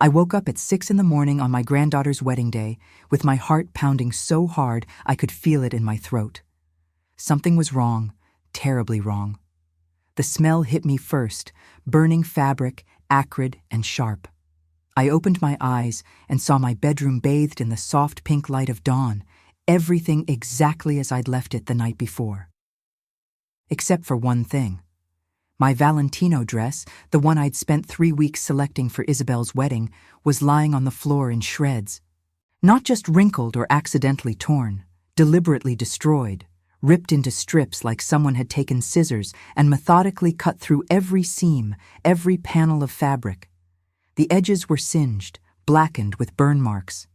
I woke up at 6 in the morning on my granddaughter's wedding day, with my heart pounding so hard I could feel it in my throat. Something was wrong, terribly wrong. The smell hit me first, burning fabric, acrid and sharp. I opened my eyes and saw my bedroom bathed in the soft pink light of dawn, everything exactly as I'd left it the night before. Except for one thing. My Valentino dress, the one I'd spent 3 weeks selecting for Isabel's wedding, was lying on the floor in shreds. Not just wrinkled or accidentally torn, deliberately destroyed, ripped into strips like someone had taken scissors and methodically cut through every seam, every panel of fabric. The edges were singed, blackened with burn marks.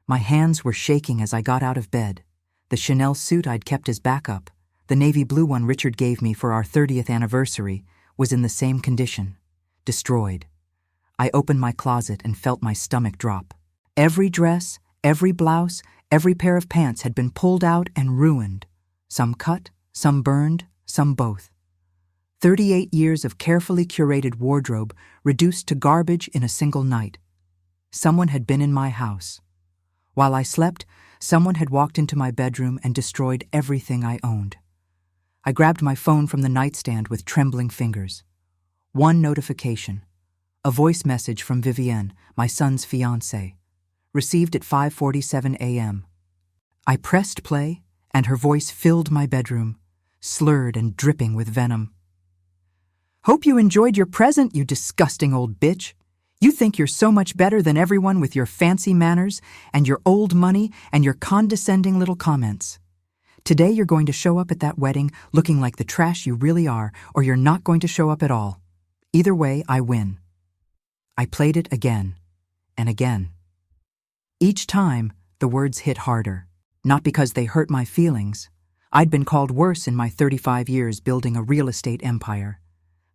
My hands were shaking as I got out of bed. The Chanel suit I'd kept as backup, the navy blue one Richard gave me for our 30th anniversary, was in the same condition, destroyed. I opened my closet and felt my stomach drop. Every dress, every blouse, every pair of pants had been pulled out and ruined. Some cut, some burned, some both. 38 years of carefully curated wardrobe reduced to garbage in a single night. Someone had been in my house. While I slept, someone had walked into my bedroom and destroyed everything I owned. I grabbed my phone from the nightstand with trembling fingers. One notification. A voice message from Vivienne, my son's fiancée, received at 5:47 a.m. I pressed play, and her voice filled my bedroom, slurred and dripping with venom. "Hope you enjoyed your present, you disgusting old bitch. You think you're so much better than everyone with your fancy manners and your old money and your condescending little comments. Today you're going to show up at that wedding looking like the trash you really are, or you're not going to show up at all. Either way, I win." I played it again and again. Each time, the words hit harder, not because they hurt my feelings. I'd been called worse in my 35 years building a real estate empire,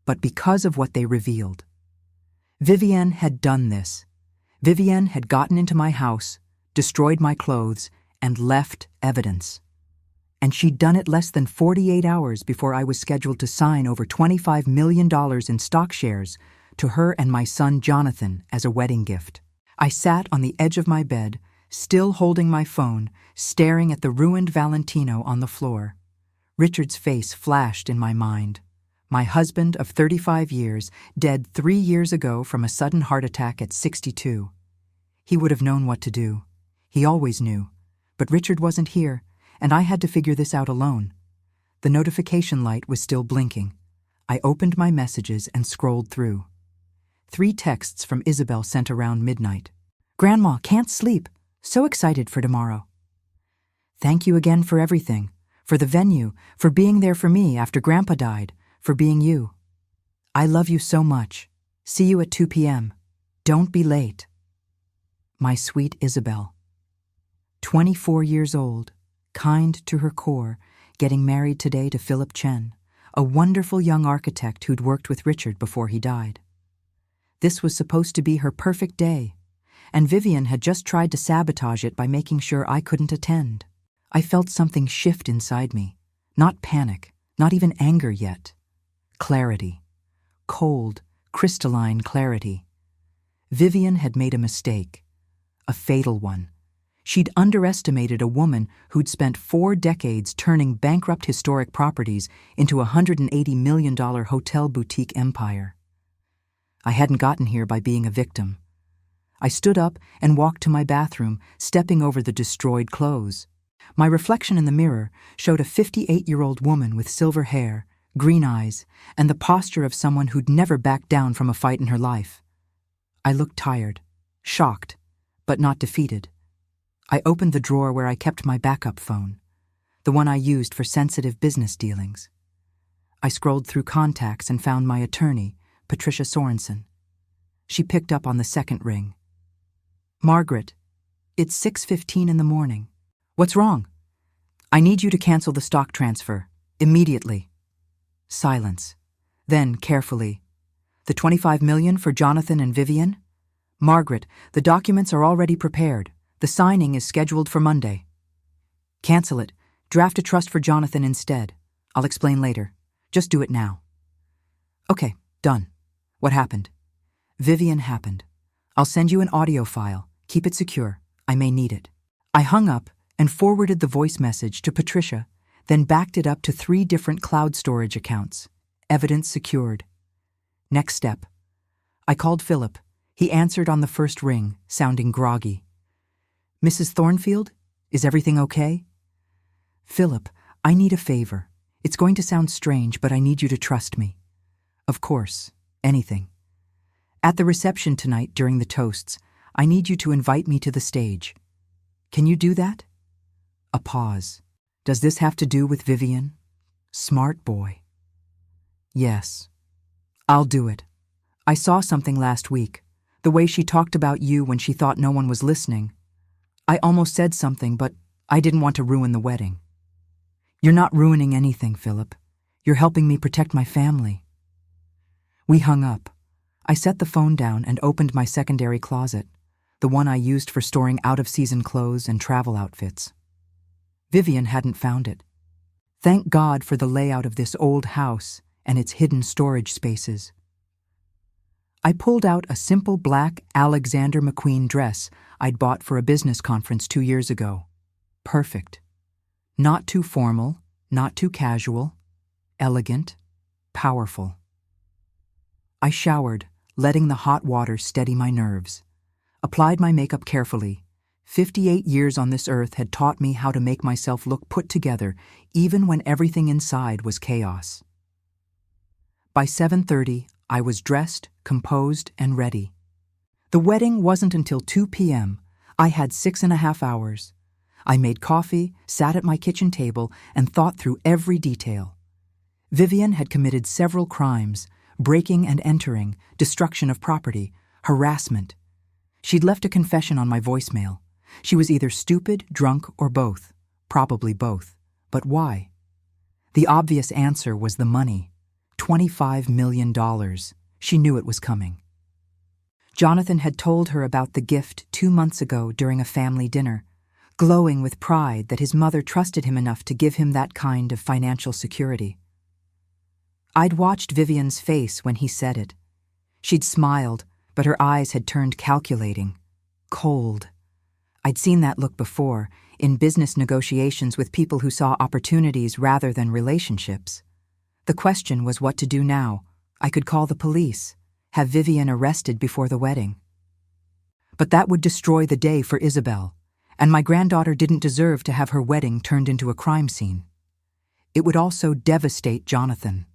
but because of what they revealed. Vivienne had done this. Vivienne had gotten into my house, destroyed my clothes, and left evidence. And she'd done it less than 48 hours before I was scheduled to sign over $25 million in stock shares to her and my son Jonathan as a wedding gift. I sat on the edge of my bed, still holding my phone, staring at the ruined Valentino on the floor. Richard's face flashed in my mind. My husband of 35 years, dead 3 years ago from a sudden heart attack at 62. He would have known what to do. He always knew. But Richard wasn't here, and I had to figure this out alone. The notification light was still blinking. I opened my messages and scrolled through. 3 texts from Isabel sent around midnight. "Grandma, can't sleep. So excited for tomorrow. Thank you again for everything. For the venue, for being there for me after Grandpa died, for being you. I love you so much. See you at 2 p.m. Don't be late. My sweet Isabel. 24 years old, kind to her core, getting married today to Philip Chen, a wonderful young architect who'd worked with Richard before he died. This was supposed to be her perfect day, and Vivienne had just tried to sabotage it by making sure I couldn't attend. I felt something shift inside me. Not panic, not even anger yet. Clarity. Cold, crystalline clarity. Vivienne had made a mistake. A fatal one. She'd underestimated a woman who'd spent 4 decades turning bankrupt historic properties into a $180 million hotel boutique empire. I hadn't gotten here by being a victim. I stood up and walked to my bathroom, stepping over the destroyed clothes. My reflection in the mirror showed a 58-year-old woman with silver hair, green eyes, and the posture of someone who'd never backed down from a fight in her life. I looked tired, shocked, but not defeated. I opened the drawer where I kept my backup phone, the one I used for sensitive business dealings. I scrolled through contacts and found my attorney, Patricia Sorensen. She picked up on the second ring. "Margaret, it's 6:15 in the morning. What's wrong? I need you to cancel the stock transfer, immediately." Silence. Then, carefully, "The $25 million for Jonathan and Vivienne? Margaret, the documents are already prepared. The signing is scheduled for Monday. Cancel it. Draft a trust for Jonathan instead. I'll explain later. Just do it now." "Okay, done. What happened?" "Vivienne happened. I'll send you an audio file. Keep it secure. I may need it. I hung up and forwarded the voice message to Patricia, then backed it up to 3 different cloud storage accounts. Evidence secured. Next step. I called Philip. He answered on the first ring, sounding groggy. Mrs. Thornfield, is everything okay? Philip, I need a favor. It's going to sound strange, but I need you to trust me. Of course, anything. At the reception tonight during the toasts, I need you to invite me to the stage. Can you do that? A pause. Does this have to do with Vivian? Smart boy. Yes. I'll do it. I saw something last week. The way she talked about you when she thought no one was listening. I almost said something, but I didn't want to ruin the wedding. You're not ruining anything, Philip. You're helping me protect my family. We hung up. I set the phone down and opened my secondary closet, the one I used for storing out-of-season clothes and travel outfits. Vivian hadn't found it. Thank God for the layout of this old house and its hidden storage spaces. I pulled out a simple black Alexander McQueen dress I'd bought for a business conference 2 years ago. Perfect. Not too formal, not too casual, elegant, powerful. I showered, letting the hot water steady my nerves. Applied my makeup carefully. 58 years on this earth had taught me how to make myself look put together, even when everything inside was chaos. By 7:30, I was dressed, composed, and ready. The wedding wasn't until 2 p.m. I had 6.5 hours. I made coffee, sat at my kitchen table, and thought through every detail. Vivian had committed several crimes: breaking and entering, destruction of property, harassment. She'd left a confession on my voicemail. She was either stupid, drunk, or both. Probably both. But why? The obvious answer was the money. $25 million. She knew it was coming. Jonathan had told her about the gift 2 months ago during a family dinner, glowing with pride that his mother trusted him enough to give him that kind of financial security. I'd watched Vivian's face when he said it. She'd smiled, but her eyes had turned calculating, cold. I'd seen that look before, in business negotiations with people who saw opportunities rather than relationships. The question was what to do now. I could call the police, have Vivian arrested before the wedding. But that would destroy the day for Isabel, and my granddaughter didn't deserve to have her wedding turned into a crime scene. It would also devastate Jonathan.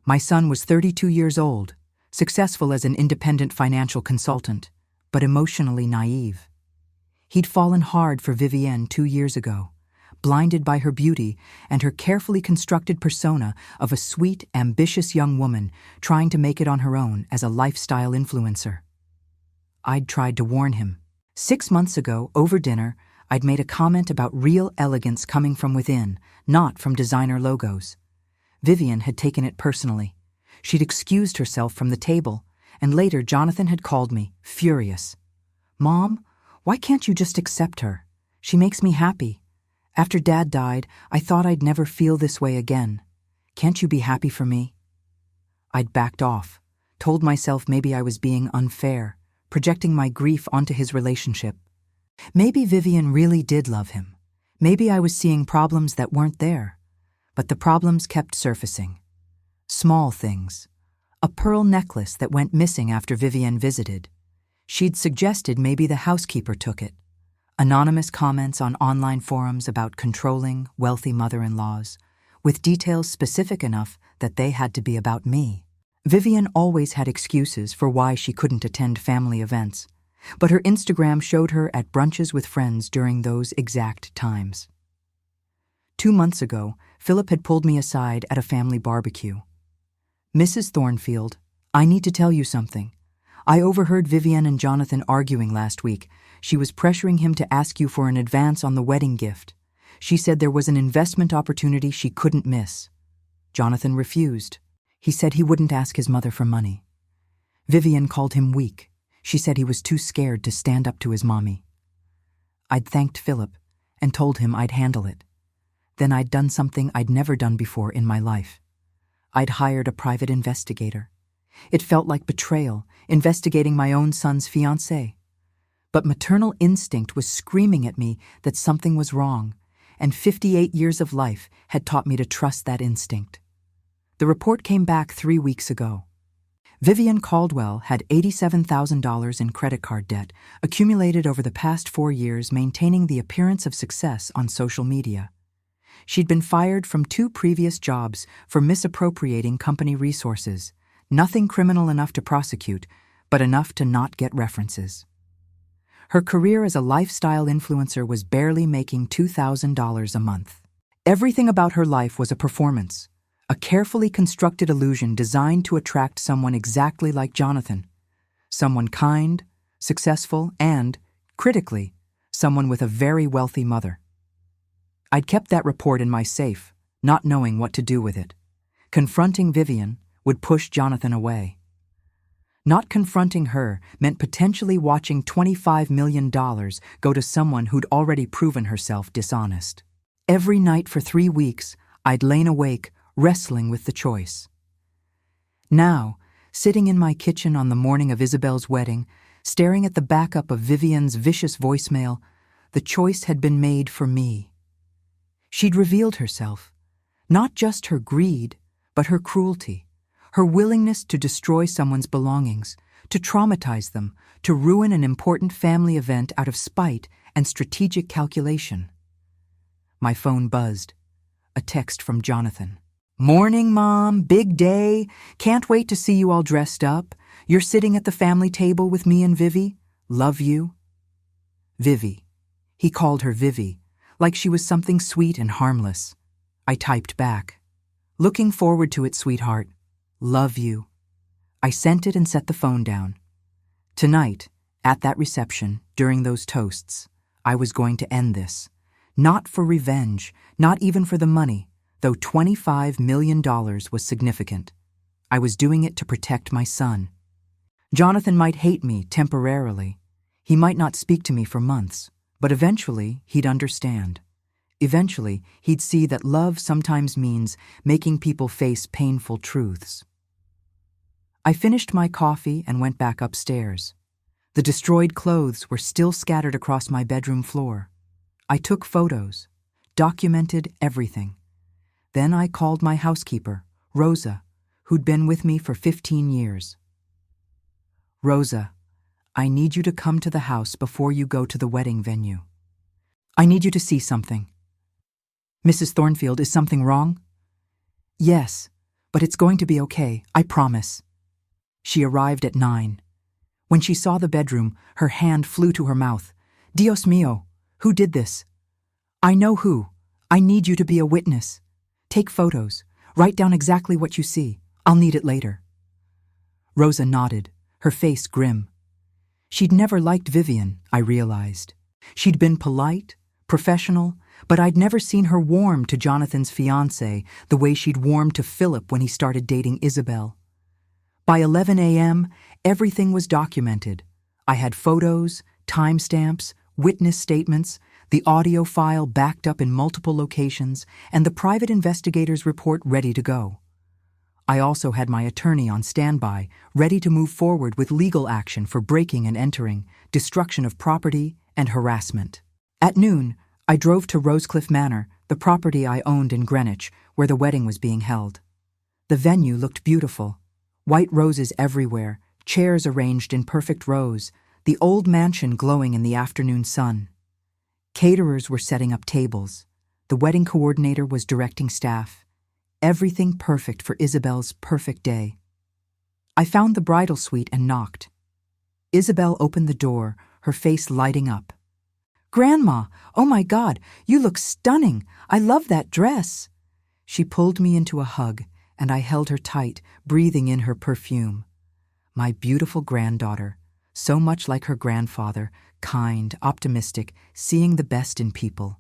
My son was 32 years old, successful as an independent financial consultant, but emotionally naive. He'd fallen hard for Vivienne 2 years ago, blinded by her beauty and her carefully constructed persona of a sweet, ambitious young woman trying to make it on her own as a lifestyle influencer. I'd tried to warn him. 6 months ago, over dinner, I'd made a comment about real elegance coming from within, not from designer logos. Vivian had taken it personally. She'd excused herself from the table, and later Jonathan had called me, furious. "Mom, why can't you just accept her? She makes me happy. After Dad died, I thought I'd never feel this way again. Can't you be happy for me?" I'd backed off, told myself maybe I was being unfair, projecting my grief onto his relationship. Maybe Vivian really did love him. Maybe I was seeing problems that weren't there. But the problems kept surfacing. Small things. A pearl necklace that went missing after Vivian visited. She'd suggested maybe the housekeeper took it. Anonymous comments on online forums about controlling, wealthy mother-in-laws, with details specific enough that they had to be about me. Vivian always had excuses for why she couldn't attend family events, but her Instagram showed her at brunches with friends during those exact times. 2 months ago, Philip had pulled me aside at a family barbecue. "Mrs. Thornfield, I need to tell you something. I overheard Vivian and Jonathan arguing last week. She was pressuring him to ask you for an advance on the wedding gift. She said there was an investment opportunity she couldn't miss. Jonathan refused. He said he wouldn't ask his mother for money. Vivian called him weak. She said he was too scared to stand up to his mommy. I'd thanked Philip and told him I'd handle it. Then I'd done something I'd never done before in my life. I'd hired a private investigator. It felt like betrayal, investigating my own son's fiancée. But maternal instinct was screaming at me that something was wrong, and 58 years of life had taught me to trust that instinct. The report came back 3 weeks ago. Vivian Caldwell had $87,000 in credit card debt, accumulated over the past 4 years, maintaining the appearance of success on social media. She'd been fired from 2 previous jobs for misappropriating company resources. Nothing criminal enough to prosecute, but enough to not get references. Her career as a lifestyle influencer was barely making $2,000 a month. Everything about her life was a performance, a carefully constructed illusion designed to attract someone exactly like Jonathan. Someone kind, successful, and, critically, someone with a very wealthy mother. I'd kept that report in my safe, not knowing what to do with it. Confronting Vivian would push Jonathan away. Not confronting her meant potentially watching $25 million go to someone who'd already proven herself dishonest. Every night for 3 weeks, I'd lain awake, wrestling with the choice. Now, sitting in my kitchen on the morning of Isabel's wedding, staring at the backup of Vivian's vicious voicemail, the choice had been made for me. She'd revealed herself, not just her greed, but her cruelty. Her willingness to destroy someone's belongings, to traumatize them, to ruin an important family event out of spite and strategic calculation. My phone buzzed. A text from Jonathan. "Morning, Mom. Big day. Can't wait to see you all dressed up. You're sitting at the family table with me and Vivi. Love you." Vivi. He called her Vivi, like she was something sweet and harmless. I typed back. "Looking forward to it, sweetheart. Love you." I sent it and set the phone down. Tonight, at that reception, during those toasts, I was going to end this. Not for revenge, not even for the money, though $25 million was significant. I was doing it to protect my son. Jonathan might hate me temporarily. He might not speak to me for months, but eventually he'd understand. Eventually, he'd see that love sometimes means making people face painful truths. I finished my coffee and went back upstairs. The destroyed clothes were still scattered across my bedroom floor. I took photos, documented everything. Then I called my housekeeper, Rosa, who'd been with me for 15 years. "Rosa, I need you to come to the house before you go to the wedding venue. I need you to see something." "Mrs. Thornfield, is something wrong?" "Yes, but it's going to be okay, I promise." She arrived at 9. When she saw the bedroom, her hand flew to her mouth. "Dios mío, who did this?" "I know who. I need you to be a witness. Take photos. Write down exactly what you see. I'll need it later." Rosa nodded, her face grim. She'd never liked Vivian, I realized. She'd been polite, professional, but I'd never seen her warm to Jonathan's fiancée the way she'd warmed to Philip when he started dating Isabel. By 11 a.m., everything was documented. I had photos, timestamps, witness statements, the audio file backed up in multiple locations, and the private investigator's report ready to go. I also had my attorney on standby, ready to move forward with legal action for breaking and entering, destruction of property, and harassment. At noon, I drove to Rosecliff Manor, the property I owned in Greenwich, where the wedding was being held. The venue looked beautiful. White roses everywhere, chairs arranged in perfect rows, the old mansion glowing in the afternoon sun. Caterers were setting up tables. The wedding coordinator was directing staff. Everything perfect for Isabel's perfect day. I found the bridal suite and knocked. Isabel opened the door, her face lighting up. "Grandma, oh my God, you look stunning. I love that dress." She pulled me into a hug, and I held her tight, breathing in her perfume. My beautiful granddaughter, so much like her grandfather, kind, optimistic, seeing the best in people.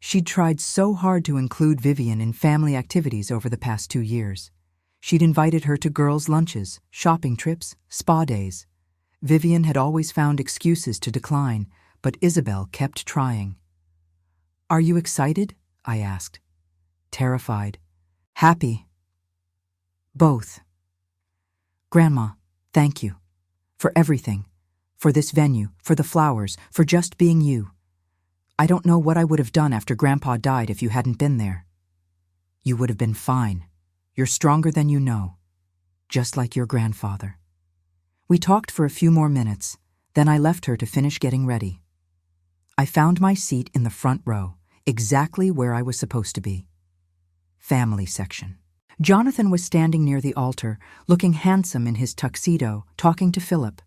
She'd tried so hard to include Vivian in family activities over the past 2 years. She'd invited her to girls' lunches, shopping trips, spa days. Vivian had always found excuses to decline, but Isabel kept trying. "Are you excited?" I asked. "Terrified." "Happy?" "Both." Grandma, thank you. For everything. For this venue, for the flowers, for just being you. I don't know what I would have done after Grandpa died if you hadn't been there. You would have been fine. You're stronger than you know. Just like your grandfather. We talked for a few more minutes, then I left her to finish getting ready. I found my seat in the front row, exactly where I was supposed to be. Family section. Jonathan was standing near the altar, looking handsome in his tuxedo, talking to Philip.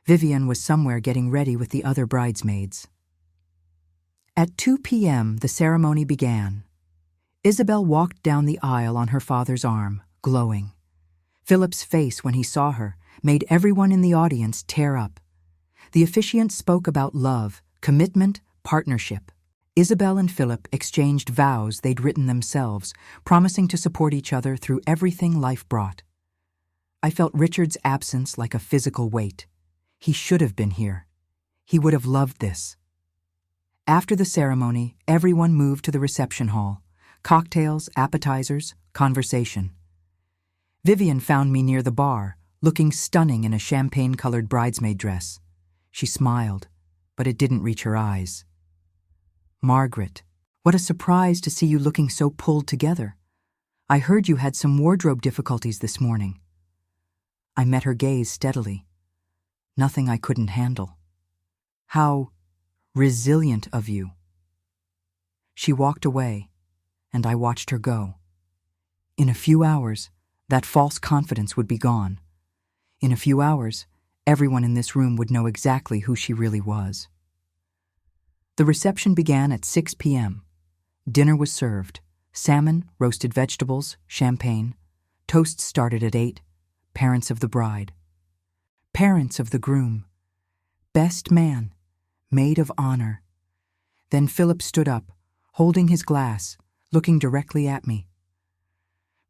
Vivian was somewhere getting ready with the other bridesmaids. At 2 p.m., the ceremony began. Isabel walked down the aisle on her father's arm, glowing. Philip's face when he saw her made everyone in the audience tear up. The officiant spoke about love, commitment, partnership. Isabel and Philip exchanged vows they'd written themselves, promising to support each other through everything life brought. I felt Richard's absence like a physical weight. He should have been here. He would have loved this. After the ceremony, everyone moved to the reception hall. Cocktails, appetizers, conversation. Vivian found me near the bar, looking stunning in a champagne-colored bridesmaid dress. She smiled, but it didn't reach her eyes. Margaret, what a surprise to see you looking so pulled together. I heard you had some wardrobe difficulties this morning. I met her gaze steadily. Nothing I couldn't handle. How resilient of you. She walked away, and I watched her go. In a few hours, that false confidence would be gone. In a few hours, everyone in this room would know exactly who she really was. The reception began at 6 p.m. Dinner was served. Salmon, roasted vegetables, champagne. Toasts started at 8. Parents of the bride. Parents of the groom. Best man. Maid of honor. Then Philip stood up, holding his glass, looking directly at me.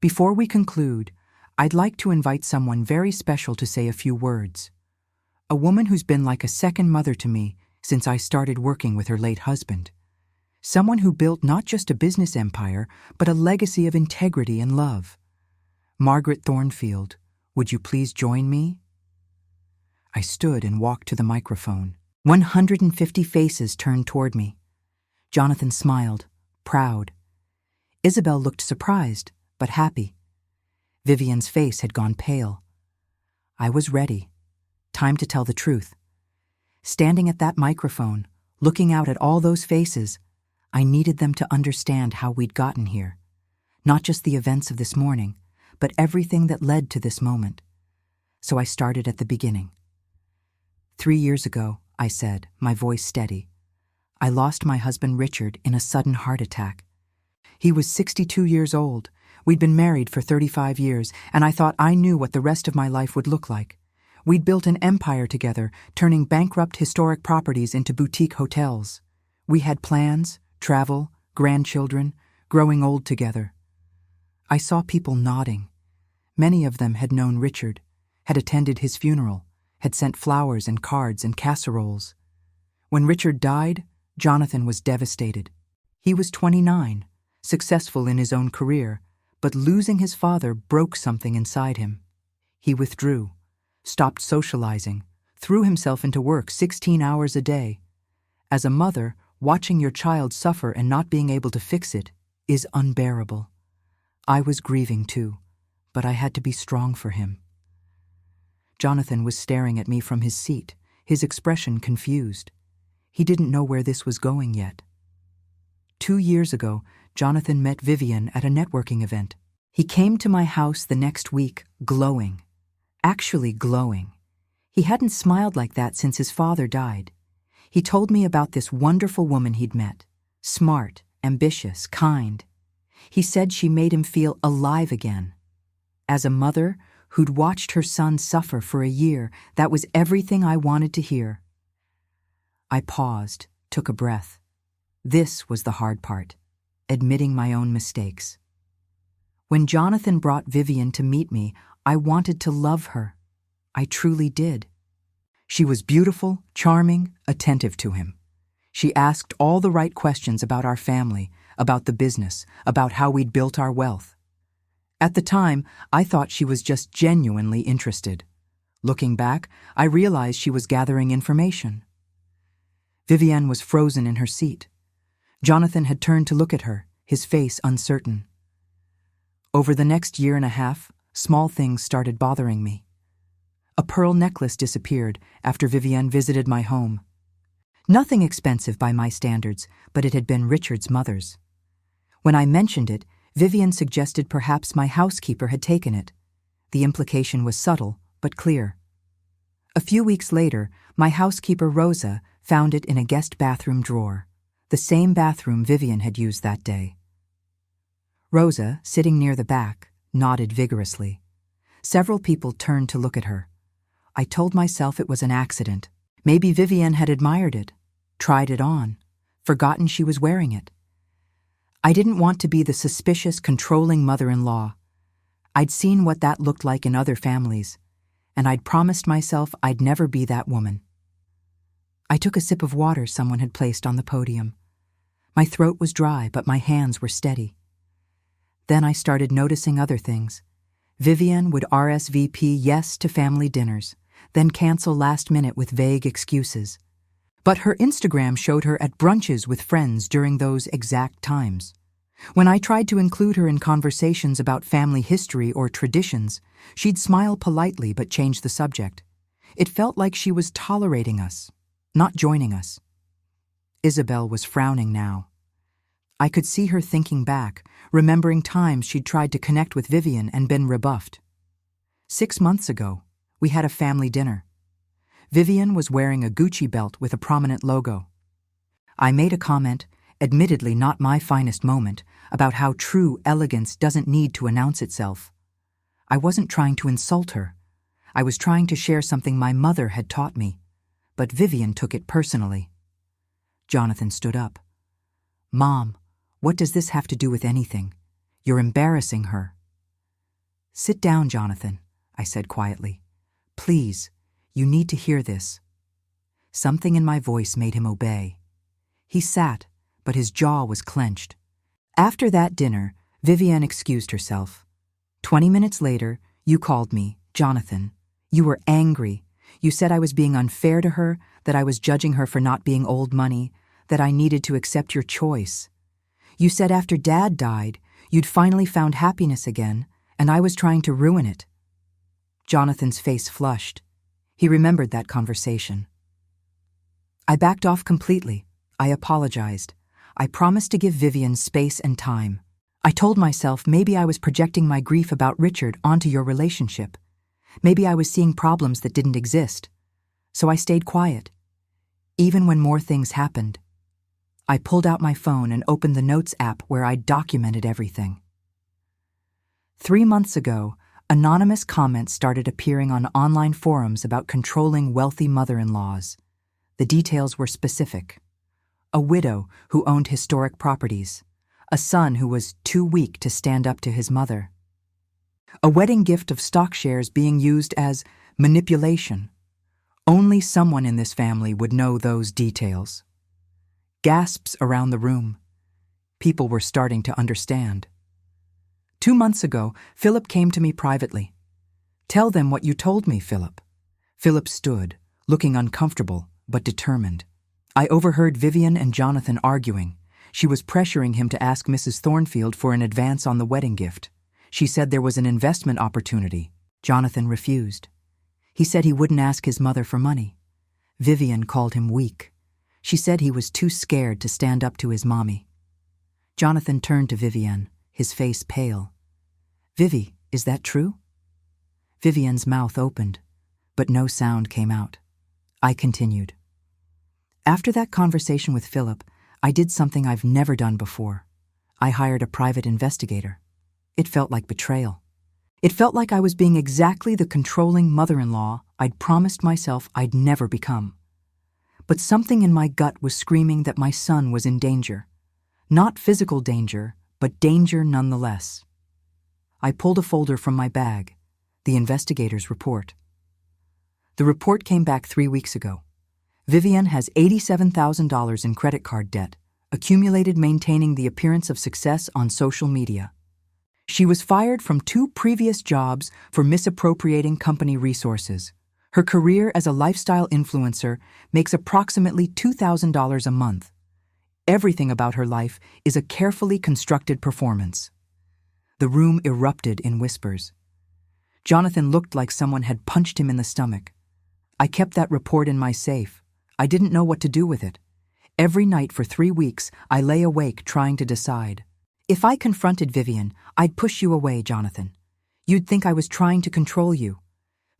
Before we conclude, I'd like to invite someone very special to say a few words. A woman who's been like a second mother to me since I started working with her late husband. Someone who built not just a business empire, but a legacy of integrity and love. Margaret Thornfield, would you please join me? I stood and walked to the microphone. 150 faces turned toward me. Jonathan smiled, proud. Isabel looked surprised, but happy. Vivian's face had gone pale. I was ready. Time to tell the truth. Standing at that microphone, looking out at all those faces, I needed them to understand how we'd gotten here. Not just the events of this morning, but everything that led to this moment. So I started at the beginning. 3 years ago, I said, my voice steady, I lost my husband Richard in a sudden heart attack. He was 62 years old. We'd been married for 35 years, and I thought I knew what the rest of my life would look like. We'd built an empire together, turning bankrupt historic properties into boutique hotels. We had plans, travel, grandchildren, growing old together. I saw people nodding. Many of them had known Richard, had attended his funeral, had sent flowers and cards and casseroles. When Richard died, Jonathan was devastated. He was 29, successful in his own career, but losing his father broke something inside him. He withdrew, stopped socializing, threw himself into work 16 hours a day. As a mother, watching your child suffer and not being able to fix it is unbearable. I was grieving too, but I had to be strong for him. Jonathan was staring at me from his seat, his expression confused. He didn't know where this was going yet. 2 years ago, Jonathan met Vivian at a networking event. He came to my house the next week, glowing. Actually glowing. He hadn't smiled like that since his father died. He told me about this wonderful woman he'd met. Smart, ambitious, kind. He said she made him feel alive again. As a mother who'd watched her son suffer for a year, that was everything I wanted to hear. I paused, took a breath. This was the hard part, admitting my own mistakes. When Jonathan brought Vivian to meet me, I wanted to love her. I truly did. She was beautiful, charming, attentive to him. She asked all the right questions about our family, about the business, about how we'd built our wealth. At the time, I thought she was just genuinely interested. Looking back, I realized she was gathering information. Vivienne was frozen in her seat. Jonathan had turned to look at her, his face uncertain. Over the next year and a half, small things started bothering me. A pearl necklace disappeared after Vivienne visited my home. Nothing expensive by my standards, but it had been Richard's mother's. When I mentioned it, Vivienne suggested perhaps my housekeeper had taken it. The implication was subtle, but clear. A few weeks later, my housekeeper Rosa found it in a guest bathroom drawer, the same bathroom Vivienne had used that day. Rosa, sitting near the back, nodded vigorously. Several people turned to look at her. I told myself it was an accident. Maybe Vivienne had admired it, tried it on, forgotten she was wearing it. I didn't want to be the suspicious, controlling mother-in-law. I'd seen what that looked like in other families, and I'd promised myself I'd never be that woman. I took a sip of water someone had placed on the podium. My throat was dry, but my hands were steady. Then I started noticing other things. Vivienne would RSVP yes to family dinners, then cancel last minute with vague excuses. But her Instagram showed her at brunches with friends during those exact times. When I tried to include her in conversations about family history or traditions, she'd smile politely but change the subject. It felt like she was tolerating us, not joining us. Isabel was frowning now. I could see her thinking back, remembering times she'd tried to connect with Vivienne and been rebuffed. 6 months ago, we had a family dinner. Vivienne was wearing a Gucci belt with a prominent logo. I made a comment, admittedly not my finest moment, about how true elegance doesn't need to announce itself. I wasn't trying to insult her. I was trying to share something my mother had taught me, but Vivienne took it personally. Jonathan stood up. "Mom, what does this have to do with anything? You're embarrassing her." "Sit down, Jonathan," I said quietly. "Please, you need to hear this." Something in my voice made him obey. He sat, but his jaw was clenched. After that dinner, Vivienne excused herself. 20 minutes later, you called me, Jonathan. You were angry. You said I was being unfair to her, that I was judging her for not being old money, that I needed to accept your choice. You said after Dad died, you'd finally found happiness again, and I was trying to ruin it. Jonathan's face flushed. He remembered that conversation. I backed off completely. I apologized. I promised to give Vivienne space and time. I told myself maybe I was projecting my grief about Richard onto your relationship. Maybe I was seeing problems that didn't exist. So I stayed quiet. Even when more things happened. I pulled out my phone and opened the Notes app where I documented everything. 3 months ago, anonymous comments started appearing on online forums about controlling wealthy mother-in-laws. The details were specific. A widow who owned historic properties. A son who was too weak to stand up to his mother. A wedding gift of stock shares being used as manipulation. Only someone in this family would know those details. Gasps around the room. People were starting to understand. 2 months ago, Philip came to me privately. "Tell them what you told me, Philip." Philip stood, looking uncomfortable, but determined. I overheard Vivienne and Jonathan arguing. She was pressuring him to ask Mrs. Thornfield for an advance on the wedding gift. She said there was an investment opportunity. Jonathan refused. He said he wouldn't ask his mother for money. Vivienne called him weak. She said he was too scared to stand up to his mommy. Jonathan turned to Vivienne, his face pale. "Vivi, is that true?" Vivienne's mouth opened, but no sound came out. I continued. After that conversation with Philip, I did something I've never done before. I hired a private investigator. It felt like betrayal. It felt like I was being exactly the controlling mother-in-law I'd promised myself I'd never become. But something in my gut was screaming that my son was in danger. Not physical danger, but danger nonetheless. I pulled a folder from my bag, the investigator's report. The report came back 3 weeks ago. Vivienne has $87,000 in credit card debt, accumulated maintaining the appearance of success on social media. She was fired from 2 previous jobs for misappropriating company resources. Her career as a lifestyle influencer makes approximately $2,000 a month. Everything about her life is a carefully constructed performance. The room erupted in whispers. Jonathan looked like someone had punched him in the stomach. I kept that report in my safe. I didn't know what to do with it. Every night for 3 weeks, I lay awake trying to decide. If I confronted Vivian, I'd push you away, Jonathan. You'd think I was trying to control you.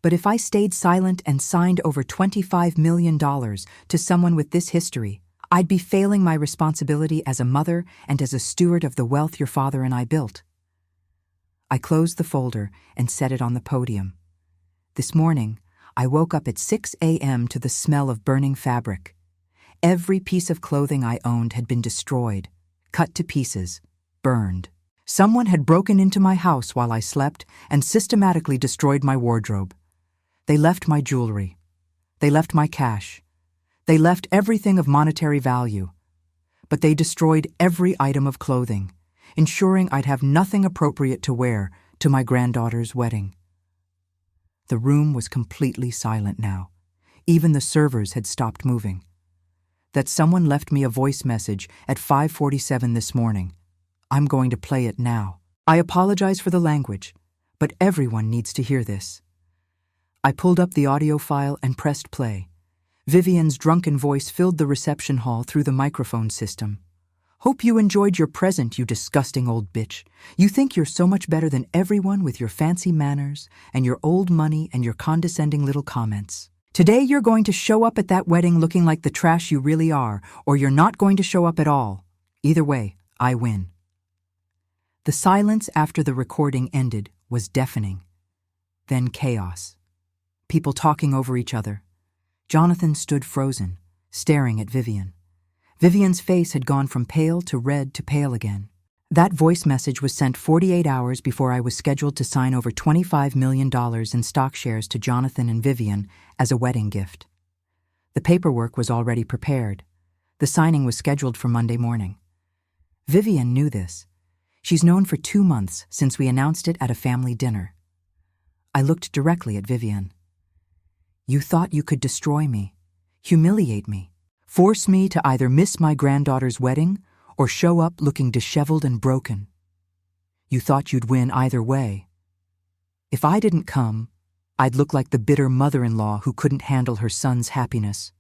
But if I stayed silent and signed over $25 million to someone with this history, I'd be failing my responsibility as a mother and as a steward of the wealth your father and I built. I closed the folder and set it on the podium. This morning, I woke up at 6 a.m. to the smell of burning fabric. Every piece of clothing I owned had been destroyed, cut to pieces, burned. Someone had broken into my house while I slept and systematically destroyed my wardrobe. They left my jewelry. They left my cash. They left everything of monetary value. But they destroyed every item of clothing, ensuring I'd have nothing appropriate to wear to my granddaughter's wedding. The room was completely silent now. Even the servers had stopped moving. That someone left me a voice message at 5:47 this morning. I'm going to play it now. I apologize for the language, but everyone needs to hear this. I pulled up the audio file and pressed play. Vivian's drunken voice filled the reception hall through the microphone system. Hope you enjoyed your present, you disgusting old bitch. You think you're so much better than everyone with your fancy manners and your old money and your condescending little comments. Today you're going to show up at that wedding looking like the trash you really are, or you're not going to show up at all. Either way, I win. The silence after the recording ended was deafening. Then chaos. People talking over each other. Jonathan stood frozen, staring at Vivian. Vivian's face had gone from pale to red to pale again. That voice message was sent 48 hours before I was scheduled to sign over $25 million in stock shares to Jonathan and Vivian as a wedding gift. The paperwork was already prepared. The signing was scheduled for Monday morning. Vivian knew this. She's known for 2 months since we announced it at a family dinner. I looked directly at Vivian. You thought you could destroy me, humiliate me, force me to either miss my granddaughter's wedding or show up looking disheveled and broken. You thought you'd win either way. If I didn't come, I'd look like the bitter mother-in-law who couldn't handle her son's happiness.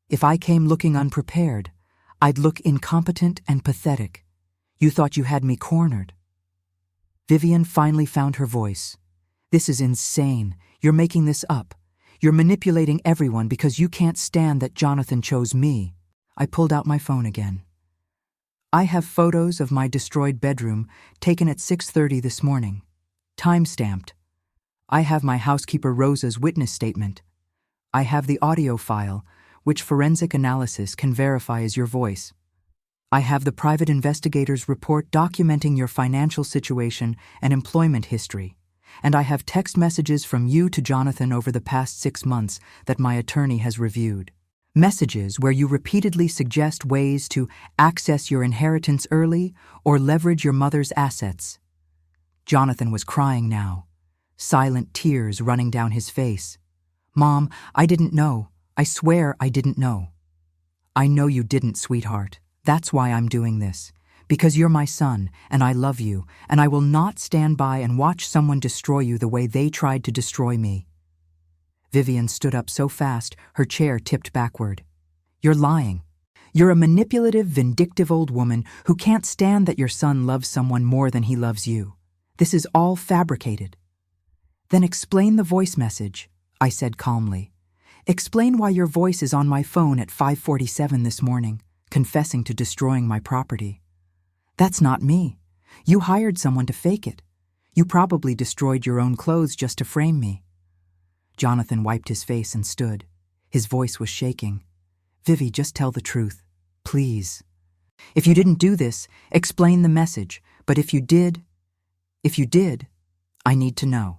If I came looking unprepared, I'd look incompetent and pathetic. You thought you had me cornered. Vivian finally found her voice. This is insane. You're making this up. You're manipulating everyone because you can't stand that Jonathan chose me. I pulled out my phone again. I have photos of my destroyed bedroom taken at 6:30 this morning. Time-stamped. I have my housekeeper Rosa's witness statement. I have the audio file, which forensic analysis can verify is your voice. I have the private investigator's report documenting your financial situation and employment history. And I have text messages from you to Jonathan over the past 6 months that my attorney has reviewed. Messages where you repeatedly suggest ways to access your inheritance early or leverage your mother's assets. Jonathan was crying now, silent tears running down his face. Mom, I didn't know. I swear I didn't know. I know you didn't, sweetheart. That's why I'm doing this. Because you're my son, and I love you, and I will not stand by and watch someone destroy you the way they tried to destroy me. Vivian stood up so fast, her chair tipped backward. You're lying. You're a manipulative, vindictive old woman who can't stand that your son loves someone more than he loves you. This is all fabricated. Then explain the voice message, I said calmly. Explain why your voice is on my phone at 5:47 this morning, confessing to destroying my property. That's not me. You hired someone to fake it. You probably destroyed your own clothes just to frame me. Jonathan wiped his face and stood. His voice was shaking. Vivi, just tell the truth. Please. If you didn't do this, explain the message. But if you did, I need to know.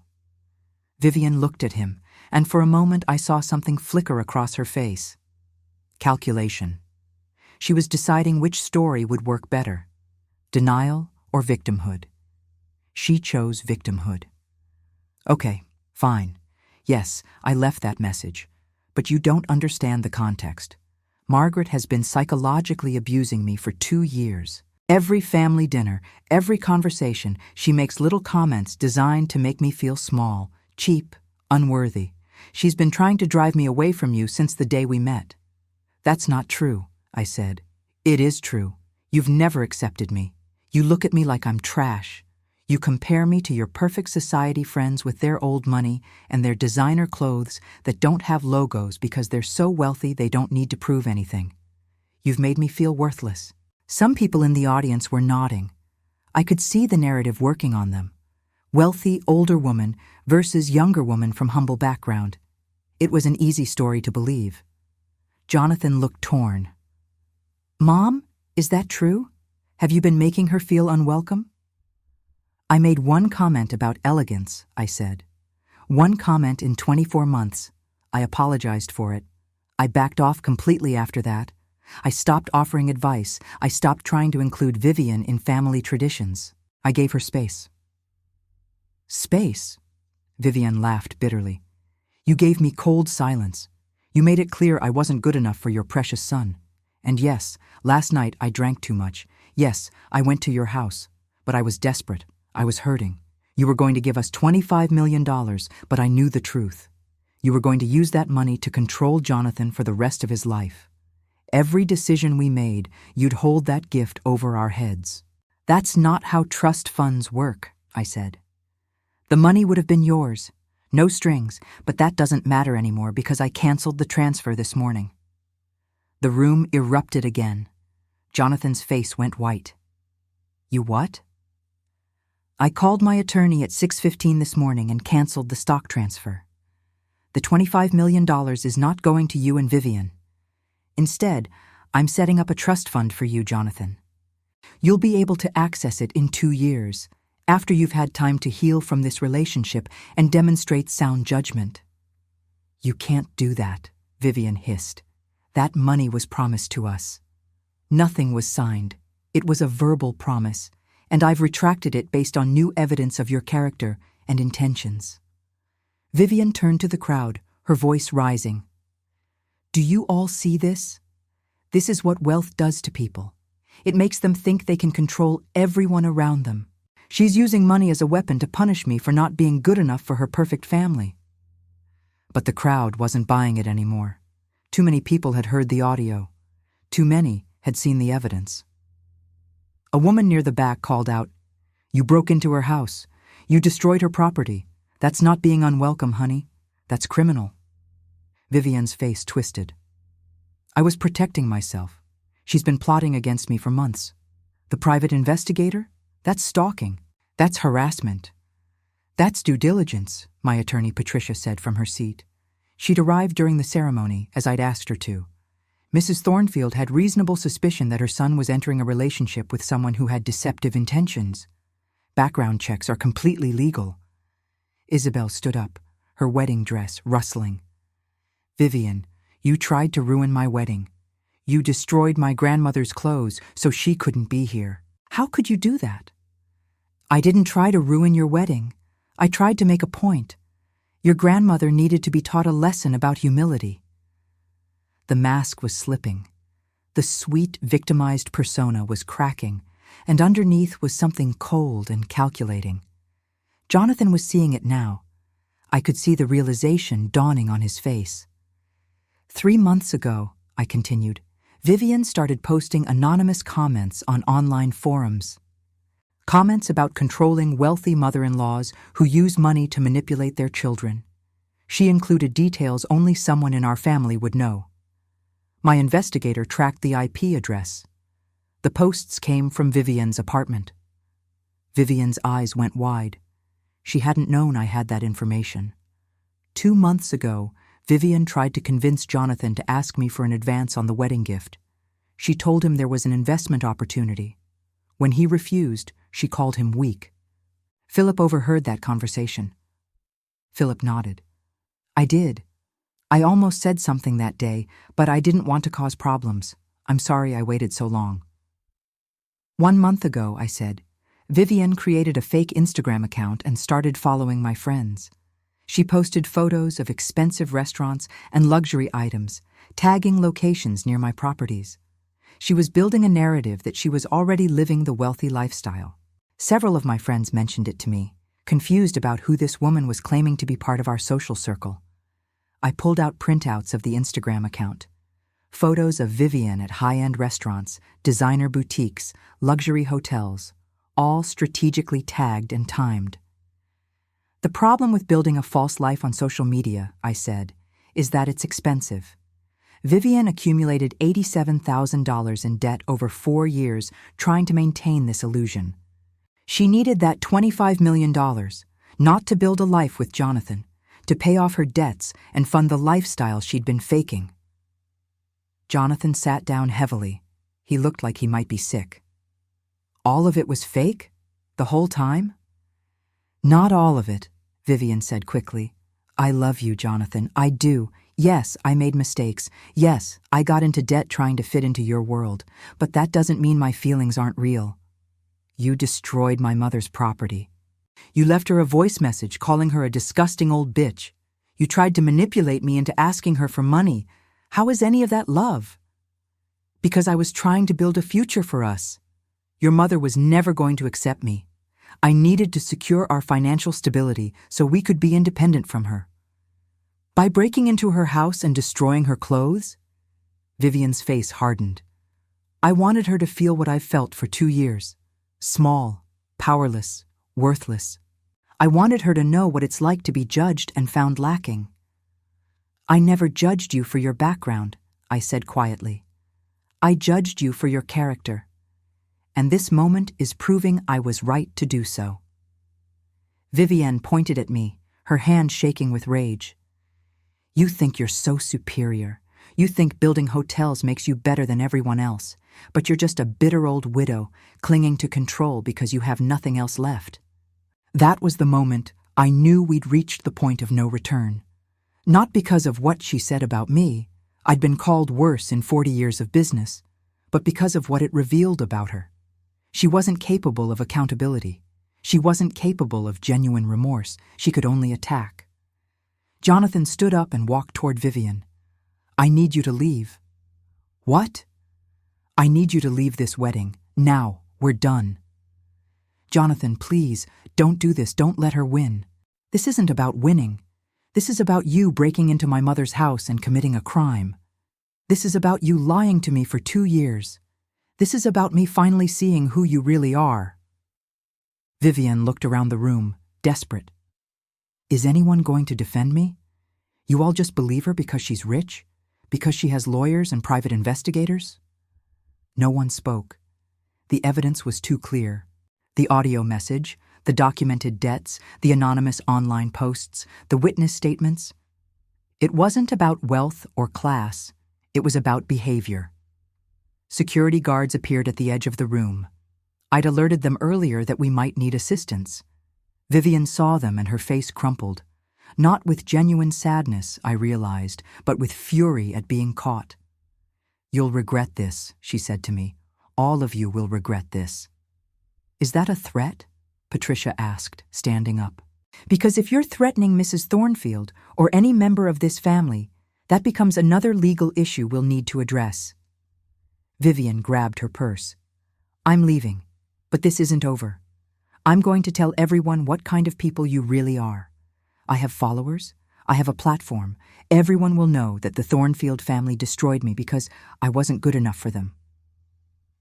Vivian looked at him, and for a moment I saw something flicker across her face. Calculation. She was deciding which story would work better. Denial or victimhood. She chose victimhood. Okay, fine. Yes, I left that message. But you don't understand the context. Margaret has been psychologically abusing me for 2 years. Every family dinner, every conversation, she makes little comments designed to make me feel small, cheap, unworthy. She's been trying to drive me away from you since the day we met. That's not true, I said. It is true. You've never accepted me. You look at me like I'm trash. You compare me to your perfect society friends with their old money and their designer clothes that don't have logos because they're so wealthy they don't need to prove anything. You've made me feel worthless. Some people in the audience were nodding. I could see the narrative working on them. Wealthy, older woman versus younger woman from humble background. It was an easy story to believe. Jonathan looked torn. Mom, is that true? Have you been making her feel unwelcome? I made one comment about elegance, I said. One comment in 24 months. I apologized for it. I backed off completely after that. I stopped offering advice. I stopped trying to include Vivian in family traditions. I gave her space. Space? Vivian laughed bitterly. You gave me cold silence. You made it clear I wasn't good enough for your precious son. And yes, last night I drank too much. Yes, I went to your house. But I was desperate. I was hurting. You were going to give us $25 million, but I knew the truth. You were going to use that money to control Jonathan for the rest of his life. Every decision we made, you'd hold that gift over our heads. That's not how trust funds work, I said. The money would have been yours. No strings, but that doesn't matter anymore because I canceled the transfer this morning. The room erupted again. Jonathan's face went white. You what? I called my attorney at 6:15 this morning and canceled the stock transfer. The $25 million is not going to you and Vivian. Instead, I'm setting up a trust fund for you, Jonathan. You'll be able to access it in 2 years, after you've had time to heal from this relationship and demonstrate sound judgment. You can't do that, Vivian hissed. That money was promised to us. Nothing was signed. It was a verbal promise, and I've retracted it based on new evidence of your character and intentions. Vivian turned to the crowd, her voice rising. Do you all see this? This is what wealth does to people. It makes them think they can control everyone around them. She's using money as a weapon to punish me for not being good enough for her perfect family. But the crowd wasn't buying it anymore. Too many people had heard the audio. Too many had seen the evidence. A woman near the back called out, You broke into her house. You destroyed her property. That's not being unwelcome, honey. That's criminal. Vivian's face twisted. I was protecting myself. She's been plotting against me for months. The private investigator? That's stalking. That's harassment. That's due diligence, my attorney Patricia said from her seat. She'd arrived during the ceremony, as I'd asked her to. Mrs. Thornfield had reasonable suspicion that her son was entering a relationship with someone who had deceptive intentions. Background checks are completely legal. Isabel stood up, her wedding dress rustling. Vivian, you tried to ruin my wedding. You destroyed my grandmother's clothes so she couldn't be here. How could you do that? I didn't try to ruin your wedding. I tried to make a point. Your grandmother needed to be taught a lesson about humility. The mask was slipping. The sweet, victimized persona was cracking, and underneath was something cold and calculating. Jonathan was seeing it now. I could see the realization dawning on his face. 3 months ago, I continued, Vivian started posting anonymous comments on online forums. Comments about controlling wealthy mother-in-laws who use money to manipulate their children. She included details only someone in our family would know. My investigator tracked the IP address. The posts came from Vivian's apartment. Vivian's eyes went wide. She hadn't known I had that information. 2 months ago, Vivian tried to convince Jonathan to ask me for an advance on the wedding gift. She told him there was an investment opportunity. When he refused, she called him weak. Philip overheard that conversation. Philip nodded. I did. I almost said something that day, but I didn't want to cause problems. I'm sorry I waited so long. 1 month ago, I said, Vivian created a fake Instagram account and started following my friends. She posted photos of expensive restaurants and luxury items, tagging locations near my properties. She was building a narrative that she was already living the wealthy lifestyle. Several of my friends mentioned it to me, confused about who this woman was claiming to be part of our social circle. I pulled out printouts of the Instagram account. Photos of Vivian at high-end restaurants, designer boutiques, luxury hotels, all strategically tagged and timed. The problem with building a false life on social media, I said, is that it's expensive. Vivian accumulated $87,000 in debt over 4 years trying to maintain this illusion. She needed that $25 million, not to build a life with Jonathan, to pay off her debts and fund the lifestyle she'd been faking. Jonathan sat down heavily. He looked like he might be sick. All of it was fake? The whole time? Not all of it, Vivian said quickly. I love you, Jonathan. I do. Yes, I made mistakes. Yes, I got into debt trying to fit into your world. But that doesn't mean my feelings aren't real. You destroyed my mother's property. You left her a voice message calling her a disgusting old bitch. You tried to manipulate me into asking her for money. How is any of that love? Because I was trying to build a future for us. Your mother was never going to accept me. I needed to secure our financial stability so we could be independent from her. By breaking into her house and destroying her clothes? Vivian's face hardened. I wanted her to feel what I've felt for 2 years. Small, powerless, worthless. I wanted her to know what it's like to be judged and found lacking. I never judged you for your background, I said quietly. I judged you for your character. And this moment is proving I was right to do so. Vivian pointed at me, her hand shaking with rage. You think you're so superior. You think building hotels makes you better than everyone else, but you're just a bitter old widow clinging to control because you have nothing else left. That was the moment I knew we'd reached the point of no return. Not because of what she said about me, I'd been called worse in 40 years of business, but because of what it revealed about her. She wasn't capable of accountability. She wasn't capable of genuine remorse. She could only attack. Jonathan stood up and walked toward Vivian. I need you to leave. What? I need you to leave this wedding. Now. We're done. Jonathan, please, don't do this. Don't let her win. This isn't about winning. This is about you breaking into my mother's house and committing a crime. This is about you lying to me for 2 years. This is about me finally seeing who you really are. Vivian looked around the room, desperate. Is anyone going to defend me? You all just believe her because she's rich? Because she has lawyers and private investigators? No one spoke. The evidence was too clear. The audio message, the documented debts, the anonymous online posts, the witness statements. It wasn't about wealth or class. It was about behavior. Security guards appeared at the edge of the room. I'd alerted them earlier that we might need assistance. Vivian saw them and her face crumpled. Not with genuine sadness, I realized, but with fury at being caught. You'll regret this, she said to me. All of you will regret this. Is that a threat? Patricia asked, standing up. Because if you're threatening Mrs. Thornfield or any member of this family, that becomes another legal issue we'll need to address. Vivian grabbed her purse. I'm leaving, but this isn't over. I'm going to tell everyone what kind of people you really are. I have followers. I have a platform. Everyone will know that the Thornfield family destroyed me because I wasn't good enough for them.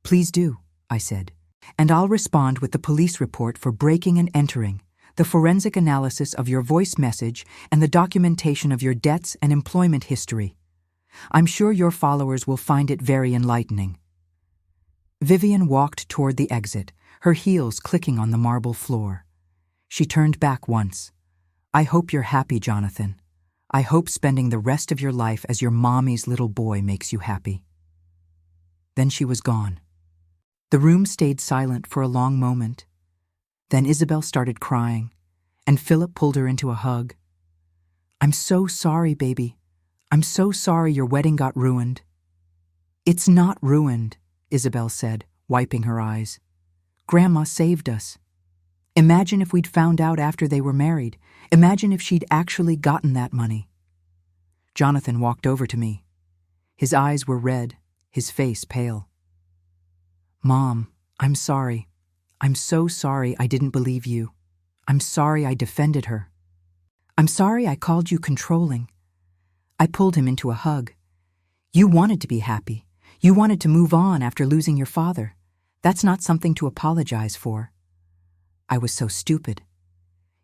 Please do, I said, and I'll respond with the police report for breaking and entering, the forensic analysis of your voice message, and the documentation of your debts and employment history. I'm sure your followers will find it very enlightening. Vivian walked toward the exit, her heels clicking on the marble floor. She turned back once. I hope you're happy, Jonathan. I hope spending the rest of your life as your mommy's little boy makes you happy. Then she was gone. The room stayed silent for a long moment. Then Isabel started crying, and Philip pulled her into a hug. I'm so sorry, baby. I'm so sorry your wedding got ruined. It's not ruined, Isabel said, wiping her eyes. Grandma saved us. Imagine if we'd found out after they were married. Imagine if she'd actually gotten that money." Jonathan walked over to me. His eyes were red, his face pale. "Mom, I'm sorry. I'm so sorry I didn't believe you. I'm sorry I defended her. I'm sorry I called you controlling." I pulled him into a hug. "You wanted to be happy. You wanted to move on after losing your father. That's not something to apologize for." I was so stupid.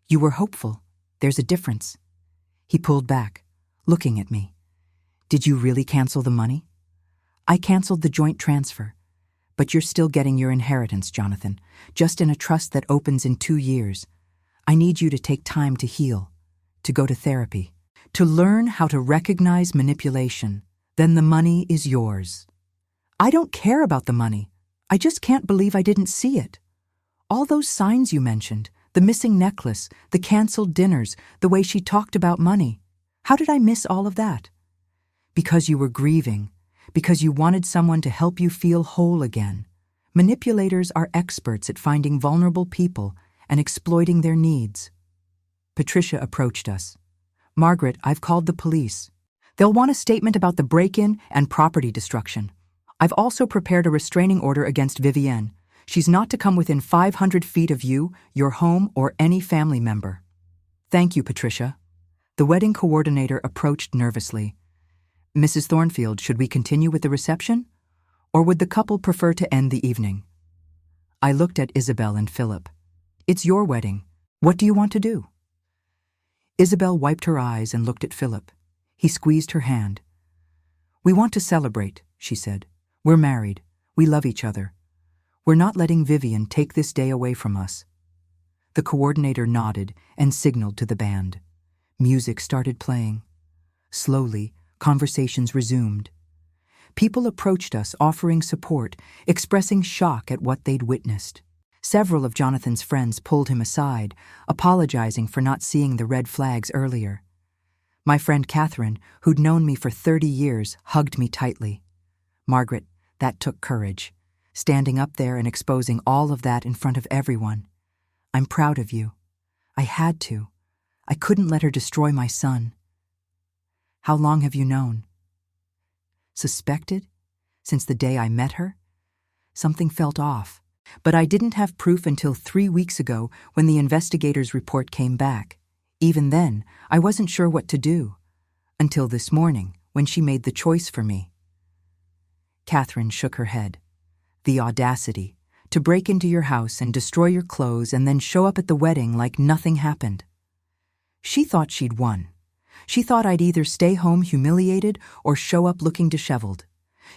"You were hopeful. There's a difference." He pulled back, looking at me. "Did you really cancel the money?" "I canceled the joint transfer. But you're still getting your inheritance, Jonathan, just in a trust that opens in 2 years. I need you to take time to heal, to go to therapy, to learn how to recognize manipulation. Then the money is yours." "I don't care about the money. I just can't believe I didn't see it. All those signs you mentioned, the missing necklace, the canceled dinners, the way she talked about money. How did I miss all of that?" "Because you were grieving. Because you wanted someone to help you feel whole again. Manipulators are experts at finding vulnerable people and exploiting their needs." Patricia approached us. "Margaret, I've called the police. They'll want a statement about the break-in and property destruction. I've also prepared a restraining order against Vivienne. She's not to come within 500 feet of you, your home, or any family member." "Thank you, Patricia." The wedding coordinator approached nervously. "Mrs. Thornfield, should we continue with the reception? Or would the couple prefer to end the evening?" I looked at Isabel and Philip. "It's your wedding. What do you want to do?" Isabel wiped her eyes and looked at Philip. He squeezed her hand. "We want to celebrate," she said. "We're married. We love each other. We're not letting Vivian take this day away from us." The coordinator nodded and signaled to the band. Music started playing. Slowly, conversations resumed. People approached us, offering support, expressing shock at what they'd witnessed. Several of Jonathan's friends pulled him aside, apologizing for not seeing the red flags earlier. My friend Catherine, who'd known me for 30 years, hugged me tightly. "Margaret, that took courage, standing up there and exposing all of that in front of everyone. I'm proud of you. I had to. I couldn't let her destroy my son." "How long have you known?" "Suspected? Since the day I met her?" Something felt off, but I didn't have proof until 3 weeks ago when the investigator's report came back. Even then, I wasn't sure what to do. Until this morning, when she made the choice for me. Catherine shook her head. "The audacity, to break into your house and destroy your clothes and then show up at the wedding like nothing happened." She thought she'd won. She thought I'd either stay home humiliated or show up looking disheveled.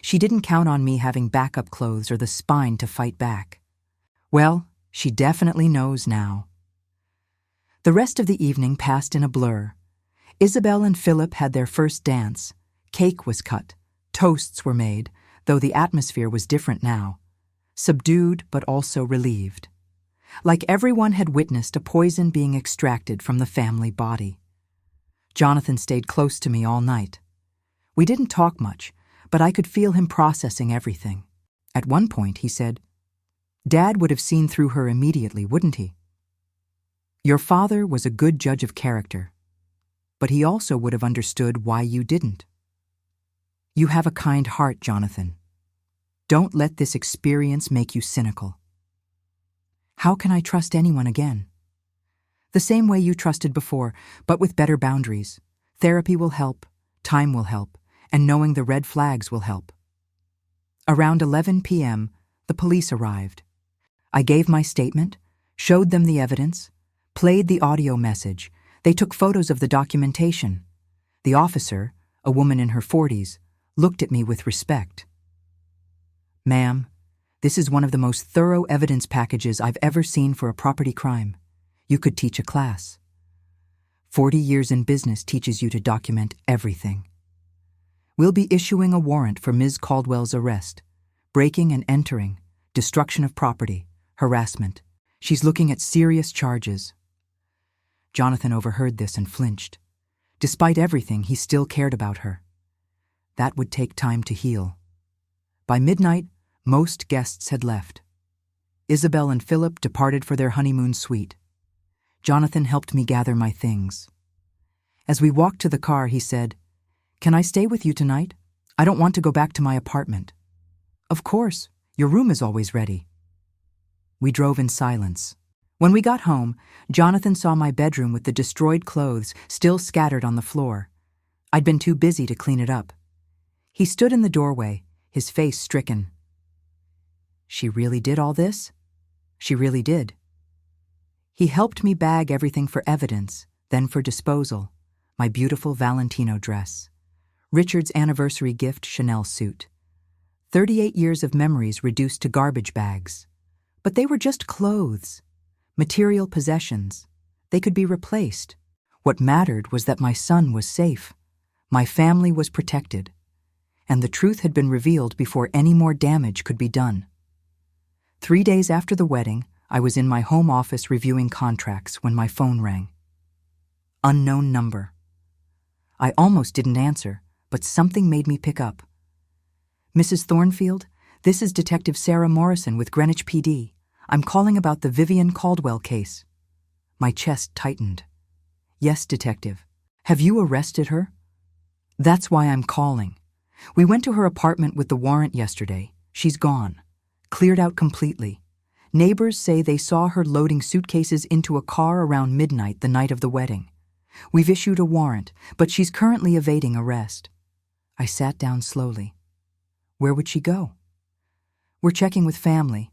She didn't count on me having backup clothes or the spine to fight back. Well, she definitely knows now. The rest of the evening passed in a blur. Isabel and Philip had their first dance. Cake was cut. Toasts were made, though the atmosphere was different now. Subdued, but also relieved. Like everyone had witnessed a poison being extracted from the family body. Jonathan stayed close to me all night. We didn't talk much, but I could feel him processing everything. At one point, he said, "Dad would have seen through her immediately, wouldn't he? Your father was a good judge of character, but he also would have understood why you didn't. You have a kind heart, Jonathan. Don't let this experience make you cynical." How can I trust anyone again? The same way you trusted before, but with better boundaries. Therapy will help, time will help, and knowing the red flags will help. Around 11 p.m., the police arrived. I gave my statement, showed them the evidence, played the audio message. They took photos of the documentation. The officer, a woman in her 40s, looked at me with respect. "Ma'am, this is one of the most thorough evidence packages I've ever seen for a property crime. You could teach a class. 40 years in business teaches you to document everything. We'll be issuing a warrant for Ms. Caldwell's arrest, breaking and entering, destruction of property, harassment. She's looking at serious charges." Jonathan overheard this and flinched. Despite everything, he still cared about her. That would take time to heal. By midnight, most guests had left. Isabel and Philip departed for their honeymoon suite. Jonathan helped me gather my things. As we walked to the car, he said, "Can I stay with you tonight? I don't want to go back to my apartment." "Of course, your room is always ready." We drove in silence. When we got home, Jonathan saw my bedroom with the destroyed clothes still scattered on the floor. I'd been too busy to clean it up. He stood in the doorway, his face stricken. "She really did all this?" "She really did." He helped me bag everything for evidence, then for disposal. My beautiful Valentino dress. Richard's anniversary gift Chanel suit. 38 years of memories reduced to garbage bags. But they were just clothes. Material possessions. They could be replaced. What mattered was that my son was safe. My family was protected. And the truth had been revealed before any more damage could be done. 3 days after the wedding, I was in my home office reviewing contracts when my phone rang. Unknown number. I almost didn't answer, but something made me pick up. "Mrs. Thornfield, this is Detective Sarah Morrison with Greenwich PD. I'm calling about the Vivian Caldwell case." My chest tightened. "Yes, Detective. Have you arrested her?" "That's why I'm calling. We went to her apartment with the warrant yesterday. She's gone. Cleared out completely. Neighbors say they saw her loading suitcases into a car around midnight the night of the wedding. We've issued a warrant, but she's currently evading arrest." I sat down slowly. "Where would she go?" "We're checking with family.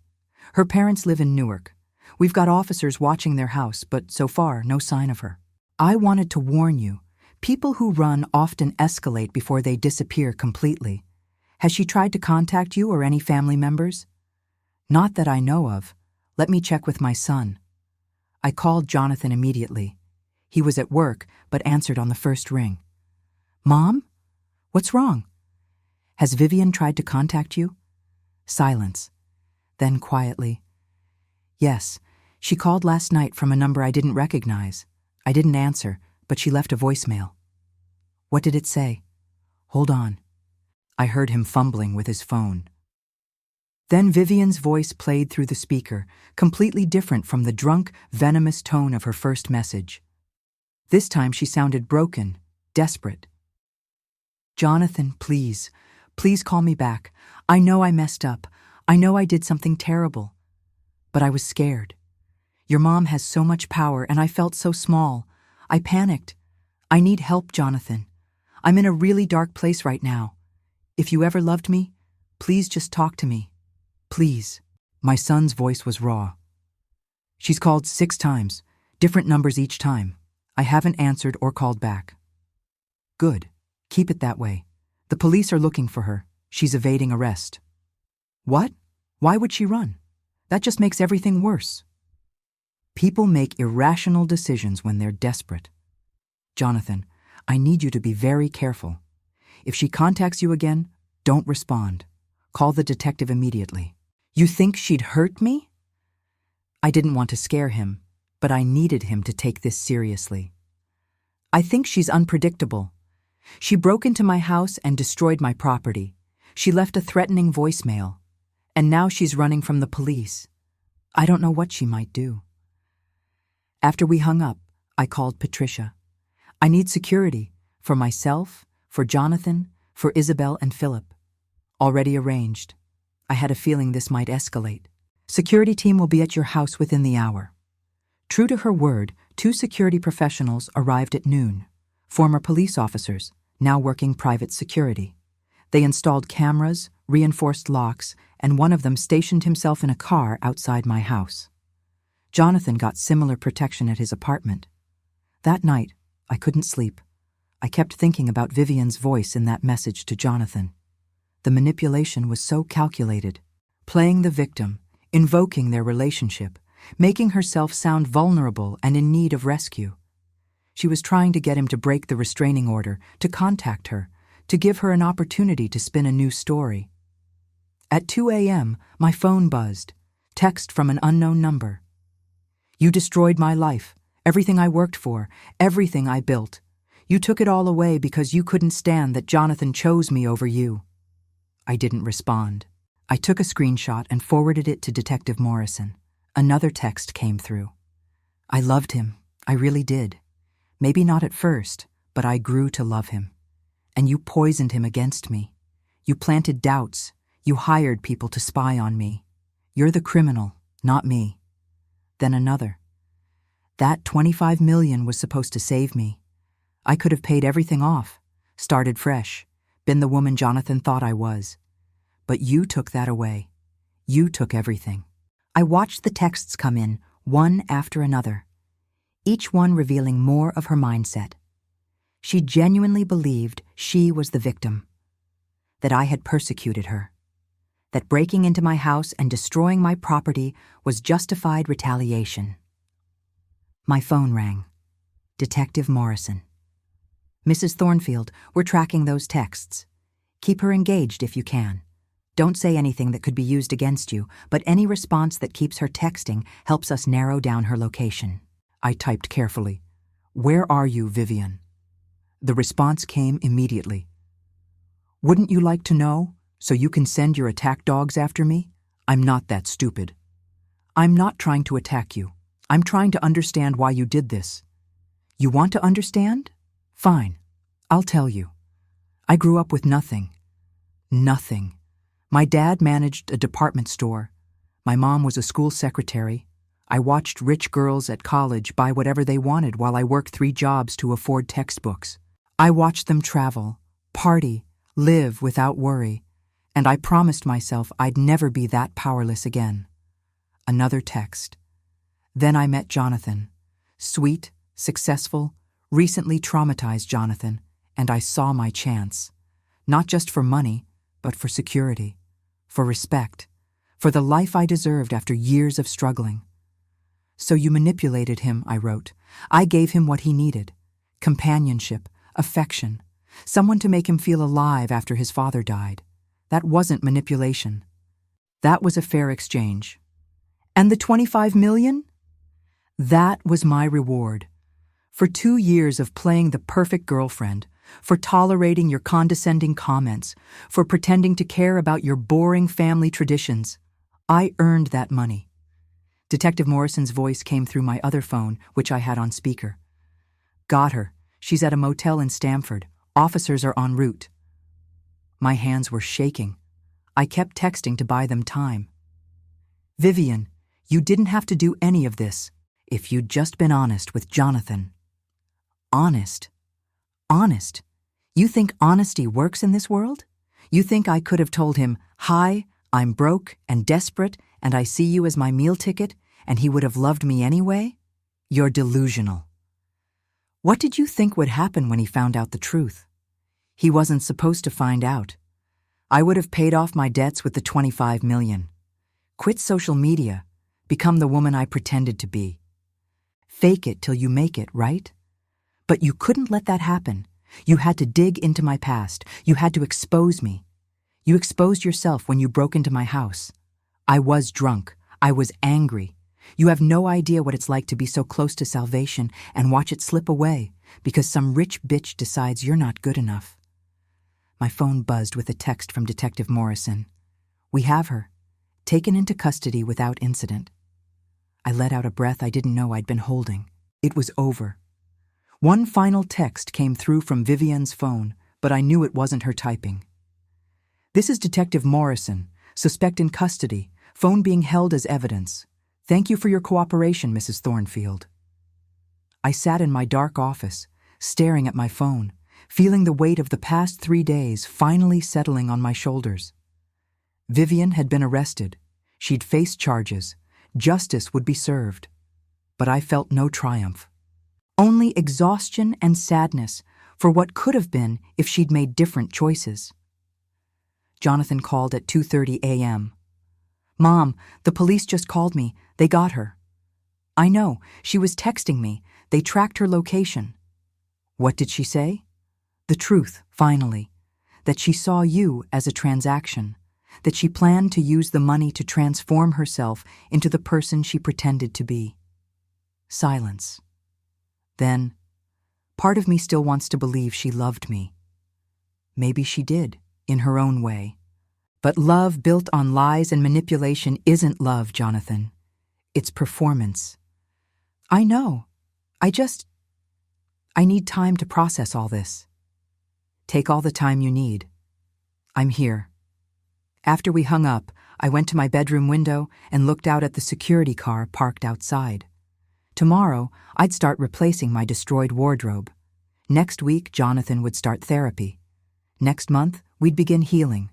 Her parents live in Newark. We've got officers watching their house, but so far, no sign of her. I wanted to warn you. People who run often escalate before they disappear completely. Has she tried to contact you or any family members?" "Not that I know of. Let me check with my son." I called Jonathan immediately. He was at work, but answered on the first ring. "Mom? What's wrong?" "Has Vivian tried to contact you?" Silence. Then quietly, "Yes, she called last night from a number I didn't recognize. I didn't answer, but she left a voicemail." "What did it say?" "Hold on." I heard him fumbling with his phone. Then Vivian's voice played through the speaker, completely different from the drunk, venomous tone of her first message. This time she sounded broken, desperate. "Jonathan, please, please call me back. I know I messed up. I know I did something terrible. But I was scared. Your mom has so much power and I felt so small. I panicked. I need help, Jonathan. I'm in a really dark place right now. If you ever loved me, please just talk to me. Please." My son's voice was raw. "She's called 6 times, different numbers each time. I haven't answered or called back." "Good. Keep it that way. The police are looking for her. She's evading arrest." "What? Why would she run? That just makes everything worse." "People make irrational decisions when they're desperate. Jonathan, I need you to be very careful. If she contacts you again, don't respond. Call the detective immediately." "You think she'd hurt me?" I didn't want to scare him, but I needed him to take this seriously. "I think she's unpredictable. She broke into my house and destroyed my property. She left a threatening voicemail. And now she's running from the police. I don't know what she might do." After we hung up, I called Patricia. "I need security, for myself, for Jonathan, for Isabel and Philip. Already arranged. I had a feeling this might escalate. Security team will be at your house within the hour." True to her word, 2 security professionals arrived at noon. Former police officers, now working private security. They installed cameras, reinforced locks, and one of them stationed himself in a car outside my house. Jonathan got similar protection at his apartment. That night, I couldn't sleep. I kept thinking about Vivian's voice in that message to Jonathan. The manipulation was so calculated, playing the victim, invoking their relationship, making herself sound vulnerable and in need of rescue. She was trying to get him to break the restraining order, to contact her, to give her an opportunity to spin a new story. At 2 a.m., my phone buzzed, text from an unknown number. "You destroyed my life, everything I worked for, everything I built. You took it all away because you couldn't stand that Jonathan chose me over you." I didn't respond. I took a screenshot and forwarded it to Detective Morrison. Another text came through. I loved him. I really did. Maybe not at first, but I grew to love him. And you poisoned him against me. You planted doubts. You hired people to spy on me. You're the criminal, not me. Then another. That $25 million was supposed to save me. I could have paid everything off, started fresh, been the woman Jonathan thought I was. But you took that away. You took everything. I watched the texts come in, one after another, each one revealing more of her mindset. She genuinely believed she was the victim, that I had persecuted her, that breaking into my house and destroying my property was justified retaliation. My phone rang. Detective Morrison. Mrs. Thornfield, we're tracking those texts. Keep her engaged if you can. Don't say anything that could be used against you, but any response that keeps her texting helps us narrow down her location. I typed carefully. Where are you, Vivian? The response came immediately. Wouldn't you like to know, so you can send your attack dogs after me? I'm not that stupid. I'm not trying to attack you. I'm trying to understand why you did this. You want to understand? Fine. I'll tell you. I grew up with nothing. Nothing. My dad managed a department store. My mom was a school secretary. I watched rich girls at college buy whatever they wanted while I worked 3 jobs to afford textbooks. I watched them travel, party, live without worry, and I promised myself I'd never be that powerless again. Another text. Then I met Jonathan. Sweet, successful, recently traumatized Jonathan, and I saw my chance. Not just for money, but for security, for respect, for the life I deserved after years of struggling. So you manipulated him, I wrote. I gave him what he needed. Companionship, affection, someone to make him feel alive after his father died. That wasn't manipulation. That was a fair exchange. And the $25 million? That was my reward. For 2 years of playing the perfect girlfriend, for tolerating your condescending comments, for pretending to care about your boring family traditions, I earned that money. Detective Morrison's voice came through my other phone, which I had on speaker. Got her. She's at a motel in Stamford. Officers are en route. My hands were shaking. I kept texting to buy them time. Vivian, you didn't have to do any of this if you'd just been honest with Jonathan. Honest? Honest? You think honesty works in this world? You think I could have told him, "Hi, I'm broke and desperate, and I see you as my meal ticket," and he would have loved me anyway? You're delusional. What did you think would happen when he found out the truth? He wasn't supposed to find out. I would have paid off my debts with the $25 million. Quit social media. Become the woman I pretended to be. Fake it till you make it, right? But you couldn't let that happen. You had to dig into my past. You had to expose me. You exposed yourself when you broke into my house. I was drunk. I was angry. You have no idea what it's like to be so close to salvation and watch it slip away because some rich bitch decides you're not good enough. My phone buzzed with a text from Detective Morrison. We have her, taken into custody without incident. I let out a breath I didn't know I'd been holding. It was over. One final text came through from Vivian's phone, but I knew it wasn't her typing. This is Detective Morrison, suspect in custody, phone being held as evidence. Thank you for your cooperation, Mrs. Thornfield. I sat in my dark office, staring at my phone, feeling the weight of the past 3 days finally settling on my shoulders. Vivian had been arrested. She'd face charges. Justice would be served. But I felt no triumph. Only exhaustion and sadness for what could have been if she'd made different choices. Jonathan called at 2:30 a.m. Mom, the police just called me. They got her. I know. She was texting me. They tracked her location. What did she say? The truth, finally. That she saw you as a transaction. That she planned to use the money to transform herself into the person she pretended to be. Silence. Then, part of me still wants to believe she loved me. Maybe she did, in her own way. But love built on lies and manipulation isn't love, Jonathan. It's performance. I know. I need time to process all this. Take all the time you need. I'm here. After we hung up, I went to my bedroom window and looked out at the security car parked outside. Tomorrow, I'd start replacing my destroyed wardrobe. Next week, Jonathan would start therapy. Next month, we'd begin healing.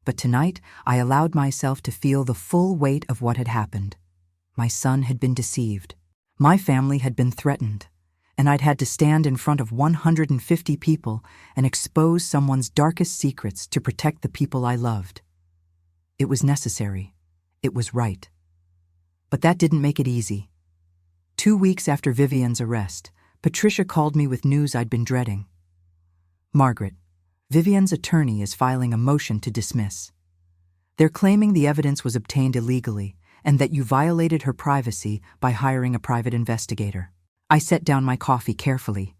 But tonight, I allowed myself to feel the full weight of what had happened. My son had been deceived. My family had been threatened. And I'd had to stand in front of 150 people and expose someone's darkest secrets to protect the people I loved. It was necessary. It was right. But that didn't make it easy. 2 weeks after Vivian's arrest, Patricia called me with news I'd been dreading. Margaret, Vivian's attorney is filing a motion to dismiss. They're claiming the evidence was obtained illegally and that you violated her privacy by hiring a private investigator. I set down my coffee carefully.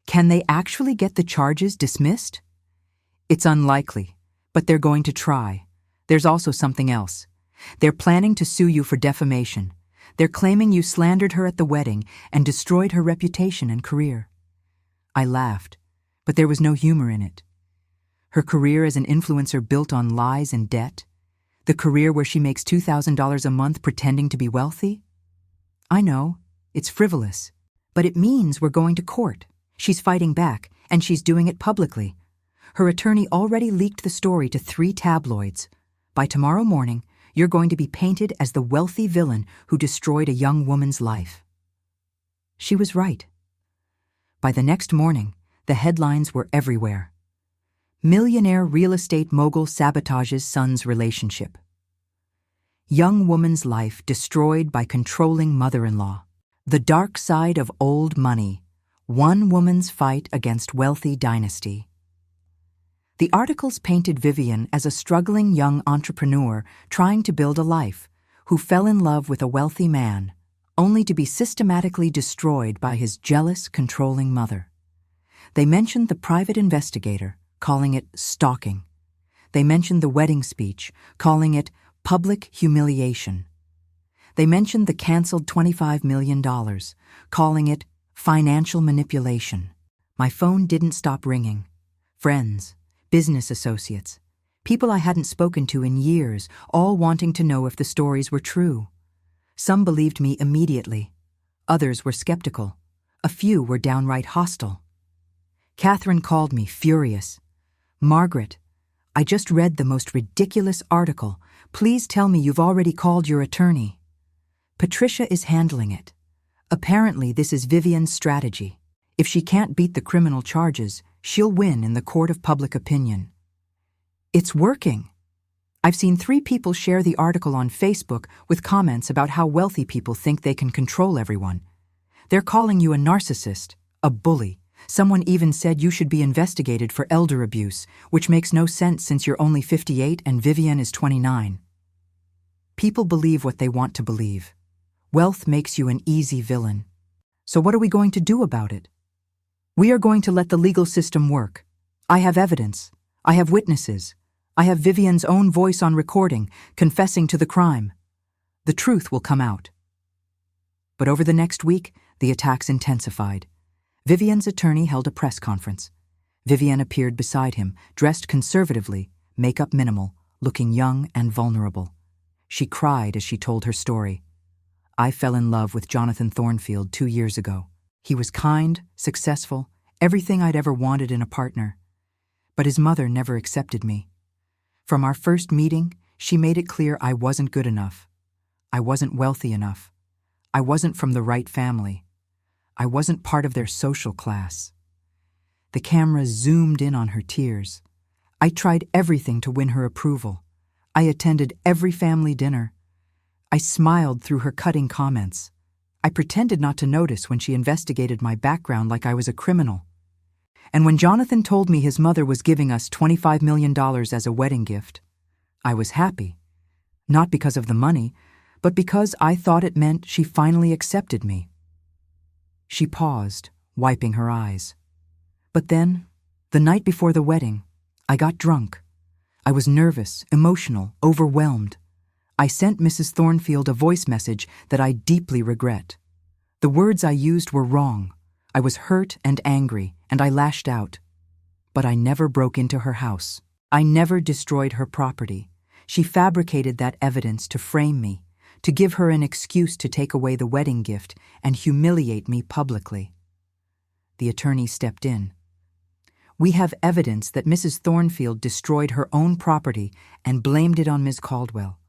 Can they actually get the charges dismissed? It's unlikely, but they're going to try. There's also something else. They're planning to sue you for defamation. They're claiming you slandered her at the wedding and destroyed her reputation and career. I laughed, but there was no humor in it. Her career as an influencer built on lies and debt? The career where she makes $2,000 a month pretending to be wealthy? I know, it's frivolous, but it means we're going to court. She's fighting back, and she's doing it publicly. Her attorney already leaked the story to 3 tabloids. By tomorrow morning, you're going to be painted as the wealthy villain who destroyed a young woman's life. She was right. By the next morning, the headlines were everywhere. Millionaire real estate mogul sabotages son's relationship. Young woman's life destroyed by controlling mother-in-law. The dark side of old money. One woman's fight against wealthy dynasty. The articles painted Vivian as a struggling young entrepreneur trying to build a life, who fell in love with a wealthy man, only to be systematically destroyed by his jealous, controlling mother. They mentioned the private investigator, calling it stalking. They mentioned the wedding speech, calling it public humiliation. They mentioned the canceled $25 million, calling it financial manipulation. My phone didn't stop ringing. Friends, business associates, people I hadn't spoken to in years, all wanting to know if the stories were true. Some believed me immediately. Others were skeptical. A few were downright hostile. Catherine called me, furious. Margaret, I just read the most ridiculous article. Please tell me you've already called your attorney. Patricia is handling it. Apparently, this is Vivian's strategy. If she can't beat the criminal charges, she'll win in the court of public opinion. It's working. I've seen 3 people share the article on Facebook with comments about how wealthy people think they can control everyone. They're calling you a narcissist, a bully. Someone even said you should be investigated for elder abuse, which makes no sense since you're only 58 and Vivian is 29. People believe what they want to believe. Wealth makes you an easy villain. So what are we going to do about it? We are going to let the legal system work. I have evidence. I have witnesses. I have Vivian's own voice on recording, confessing to the crime. The truth will come out. But over the next week, the attacks intensified. Vivian's attorney held a press conference. Vivian appeared beside him, dressed conservatively, makeup minimal, looking young and vulnerable. She cried as she told her story. I fell in love with Jonathan Thornfield 2 years ago. He was kind, successful, everything I'd ever wanted in a partner. But his mother never accepted me. From our first meeting, she made it clear I wasn't good enough. I wasn't wealthy enough. I wasn't from the right family. I wasn't part of their social class. The camera zoomed in on her tears. I tried everything to win her approval. I attended every family dinner. I smiled through her cutting comments. I pretended not to notice when she investigated my background like I was a criminal. And when Jonathan told me his mother was giving us $25 million as a wedding gift, I was happy. Not because of the money, but because I thought it meant she finally accepted me. She paused, wiping her eyes. But then, the night before the wedding, I got drunk. I was nervous, emotional, overwhelmed. I sent Mrs. Thornfield a voice message that I deeply regret. The words I used were wrong. I was hurt and angry, and I lashed out. But I never broke into her house. I never destroyed her property. She fabricated that evidence to frame me, to give her an excuse to take away the wedding gift and humiliate me publicly. The attorney stepped in. We have evidence that Mrs. Thornfield destroyed her own property and blamed it on Ms. Caldwell.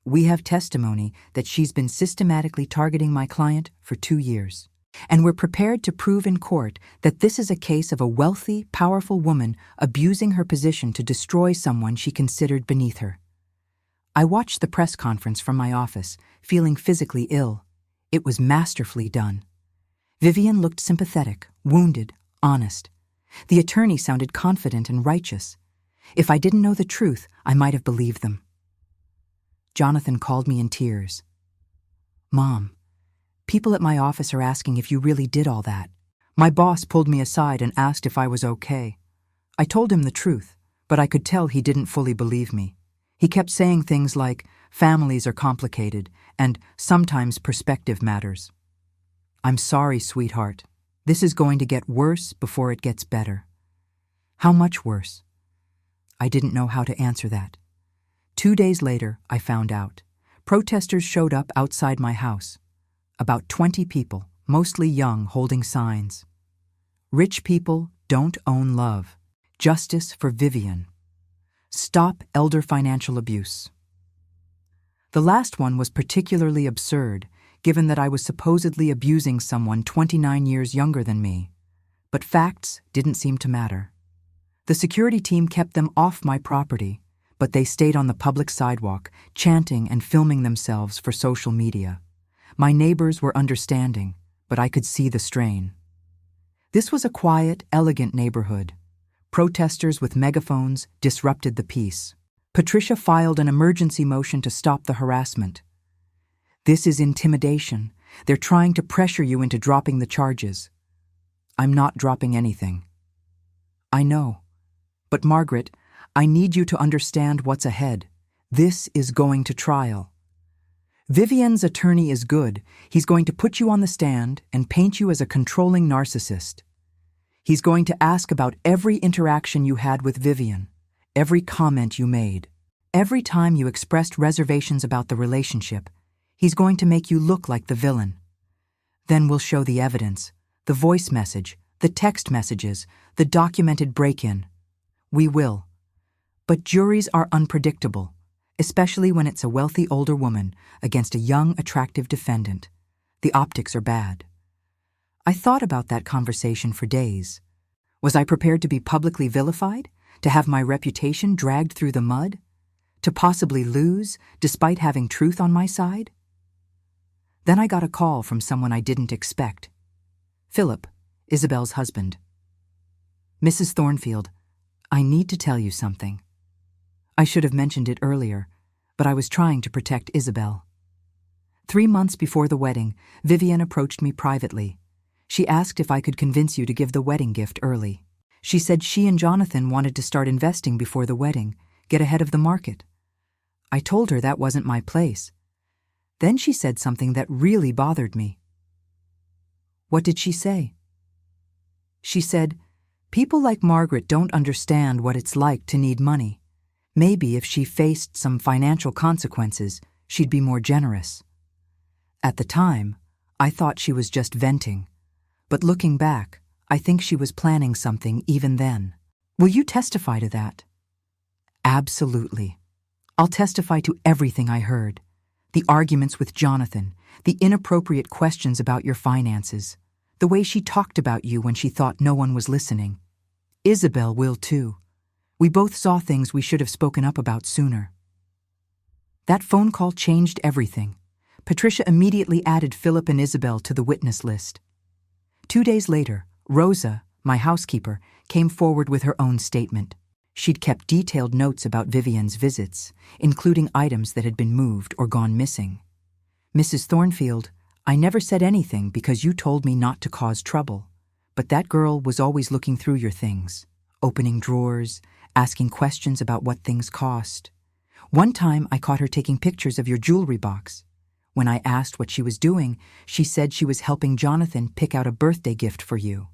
We have testimony that she's been systematically targeting my client for 2 years. And we're prepared to prove in court that this is a case of a wealthy, powerful woman abusing her position to destroy someone she considered beneath her. I watched the press conference from my office, feeling physically ill. It was masterfully done. Vivian looked sympathetic, wounded, honest. The attorney sounded confident and righteous. If I didn't know the truth, I might have believed them. Jonathan called me in tears. "Mom, people at my office are asking if you really did all that. My boss pulled me aside and asked if I was okay. I told him the truth, but I could tell he didn't fully believe me. He kept saying things like, families are complicated, and sometimes perspective matters. I'm sorry, sweetheart. This is going to get worse before it gets better." How much worse? I didn't know how to answer that. 2 days later, I found out. Protesters showed up outside my house. About 20 people, mostly young, holding signs. Rich people don't own love. Justice for Vivian. Stop elder financial abuse. The last one was particularly absurd, given that I was supposedly abusing someone 29 years younger than me. But facts didn't seem to matter. The security team kept them off my property, but they stayed on the public sidewalk, chanting and filming themselves for social media. My neighbors were understanding, but I could see the strain. This was a quiet, elegant neighborhood. Protesters with megaphones disrupted the peace. Patricia filed an emergency motion to stop the harassment. This is intimidation. They're trying to pressure you into dropping the charges. I'm not dropping anything. I know. But Margaret, I need you to understand what's ahead. This is going to trial. Vivian's attorney is good. He's going to put you on the stand and paint you as a controlling narcissist. He's going to ask about every interaction you had with Vivian, every comment you made, every time you expressed reservations about the relationship. He's going to make you look like the villain. Then we'll show the evidence, the voice message, the text messages, the documented break-in. We will. But juries are unpredictable, especially when it's a wealthy older woman against a young, attractive defendant. The optics are bad. I thought about that conversation for days. Was I prepared to be publicly vilified? To have my reputation dragged through the mud? To possibly lose, despite having truth on my side? Then I got a call from someone I didn't expect. Philip, Isabel's husband. "Mrs. Thornfield, I need to tell you something. I should have mentioned it earlier, but I was trying to protect Isabel. 3 months before the wedding, Vivian approached me privately. She asked if I could convince you to give the wedding gift early. She said she and Jonathan wanted to start investing before the wedding, get ahead of the market. I told her that wasn't my place. Then she said something that really bothered me." "What did she say?" "She said, people like Margaret don't understand what it's like to need money. Maybe if she faced some financial consequences, she'd be more generous." At the time, I thought she was just venting. But looking back, I think she was planning something even then. Will you testify to that? Absolutely. I'll testify to everything I heard. The arguments with Jonathan, the inappropriate questions about your finances, the way she talked about you when she thought no one was listening. Isabel will too. We both saw things we should have spoken up about sooner. That phone call changed everything. Patricia immediately added Philip and Isabel to the witness list. 2 days later, Rosa, my housekeeper, came forward with her own statement. She'd kept detailed notes about Vivian's visits, including items that had been moved or gone missing. "Mrs. Thornfield, I never said anything because you told me not to cause trouble. But that girl was always looking through your things, opening drawers, asking questions about what things cost. One time I caught her taking pictures of your jewelry box. When I asked what she was doing, she said she was helping Jonathan pick out a birthday gift for you.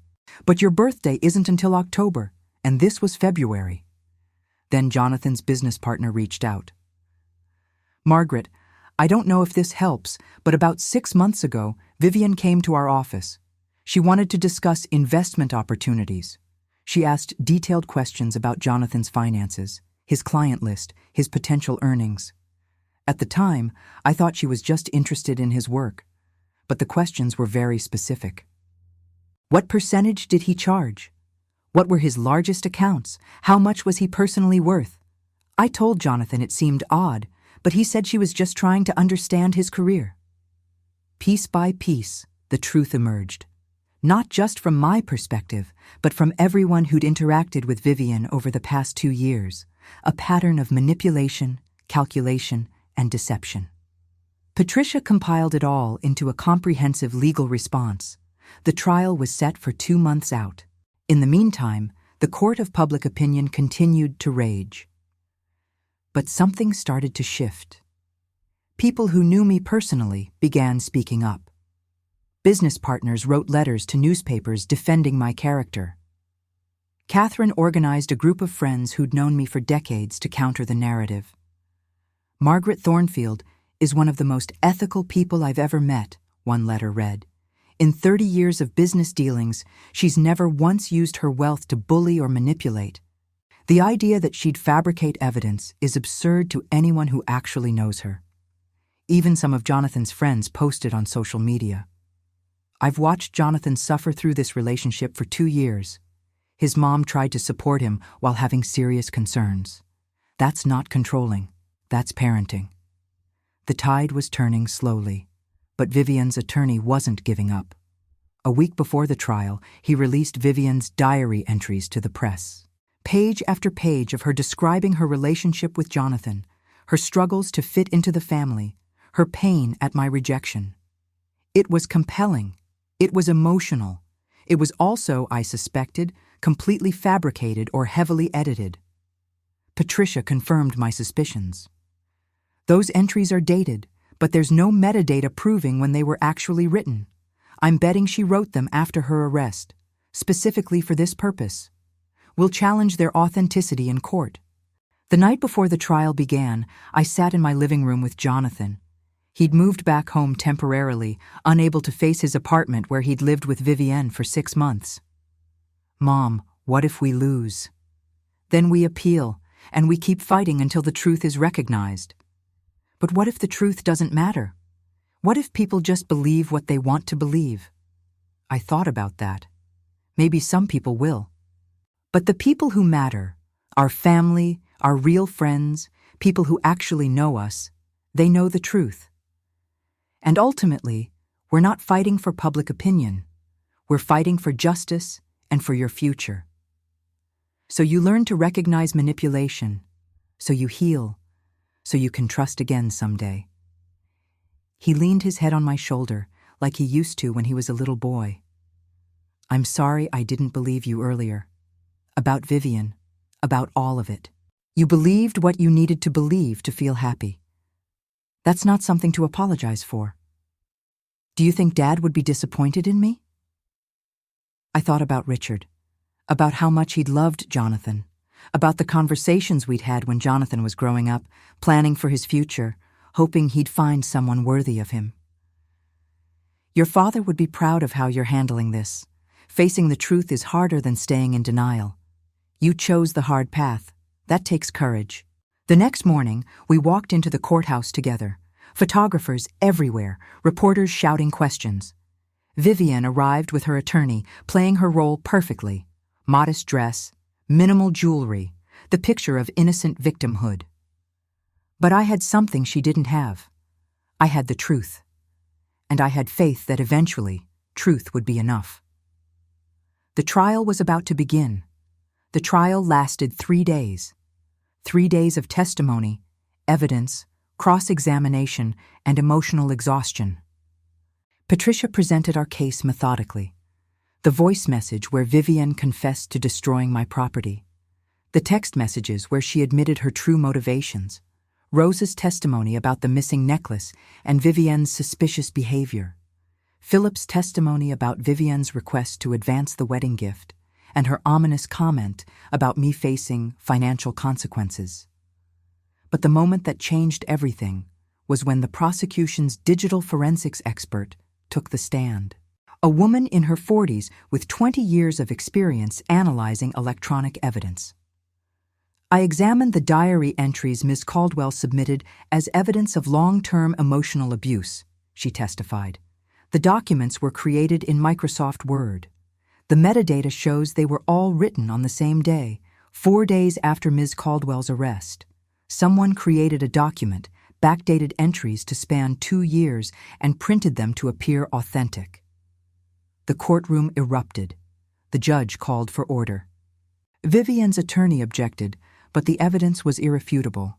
But your birthday isn't until October, and this was February. Then Jonathan's business partner reached out. Margaret, I don't know if this helps, but about 6 months ago, Vivian came to our office. She wanted to discuss investment opportunities. She asked detailed questions about Jonathan's finances, his client list, his potential earnings. At the time, I thought she was just interested in his work, but the questions were very specific. What percentage did he charge? What were his largest accounts? How much was he personally worth? I told Jonathan it seemed odd, but he said she was just trying to understand his career. Piece by piece, the truth emerged. Not just from my perspective, but from everyone who'd interacted with Vivian over the past 2 years, a pattern of manipulation, calculation, and deception. Patricia compiled it all into a comprehensive legal response. The trial was set for 2 months out. In the meantime, the court of public opinion continued to rage. But something started to shift. People who knew me personally began speaking up. Business partners wrote letters to newspapers defending my character. Catherine organized a group of friends who'd known me for decades to counter the narrative. Margaret Thornfield is one of the most ethical people I've ever met, one letter read. In 30 years of business dealings, she's never once used her wealth to bully or manipulate. The idea that she'd fabricate evidence is absurd to anyone who actually knows her. Even some of Jonathan's friends posted on social media. I've watched Jonathan suffer through this relationship for 2 years. His mom tried to support him while having serious concerns. That's not controlling. That's parenting. The tide was turning slowly, but Vivian's attorney wasn't giving up. A week before the trial, he released Vivian's diary entries to the press. Page after page of her describing her relationship with Jonathan, her struggles to fit into the family, her pain at my rejection. It was compelling. It was emotional. It was also, I suspected, completely fabricated or heavily edited. Patricia confirmed my suspicions. Those entries are dated, but there's no metadata proving when they were actually written. I'm betting she wrote them after her arrest, specifically for this purpose. We'll challenge their authenticity in court. The night before the trial began, I sat in my living room with Jonathan. He'd moved back home temporarily, unable to face his apartment where he'd lived with Vivienne for 6 months. Mom, what if we lose? Then we appeal, and we keep fighting until the truth is recognized. But what if the truth doesn't matter? What if people just believe what they want to believe? I thought about that. Maybe some people will. But the people who matter, our family, our real friends, people who actually know us, they know the truth. And ultimately, we're not fighting for public opinion. We're fighting for justice and for your future. So you learn to recognize manipulation, so you heal, so you can trust again someday. He leaned his head on my shoulder like he used to when he was a little boy. I'm sorry I didn't believe you earlier. About Vivian, about all of it. You believed what you needed to believe to feel happy. That's not something to apologize for. Do you think Dad would be disappointed in me? I thought about Richard, about how much he'd loved Jonathan, about the conversations we'd had when Jonathan was growing up, planning for his future, hoping he'd find someone worthy of him. Your father would be proud of how you're handling this. Facing the truth is harder than staying in denial. You chose the hard path. That takes courage. The next morning, we walked into the courthouse together. Photographers everywhere, reporters shouting questions. Vivian arrived with her attorney, playing her role perfectly. Modest dress, minimal jewelry, the picture of innocent victimhood. But I had something she didn't have. I had the truth. And I had faith that eventually, truth would be enough. The trial was about to begin. The trial lasted 3 days. 3 days of testimony, evidence, cross-examination, and emotional exhaustion. Patricia presented our case methodically. The voice message where Vivian confessed to destroying my property. The text messages where she admitted her true motivations, Rose's testimony about the missing necklace and Vivienne's suspicious behavior, Philip's testimony about Vivienne's request to advance the wedding gift, and her ominous comment about me facing financial consequences. But the moment that changed everything was when the prosecution's digital forensics expert took the stand. A woman in her 40s with 20 years of experience analyzing electronic evidence. I examined the diary entries Ms. Caldwell submitted as evidence of long-term emotional abuse, she testified. The documents were created in Microsoft Word. The metadata shows they were all written on the same day, 4 days after Ms. Caldwell's arrest. Someone created a document, backdated entries to span 2 years, and printed them to appear authentic. The courtroom erupted. The judge called for order. Vivienne's attorney objected, but the evidence was irrefutable.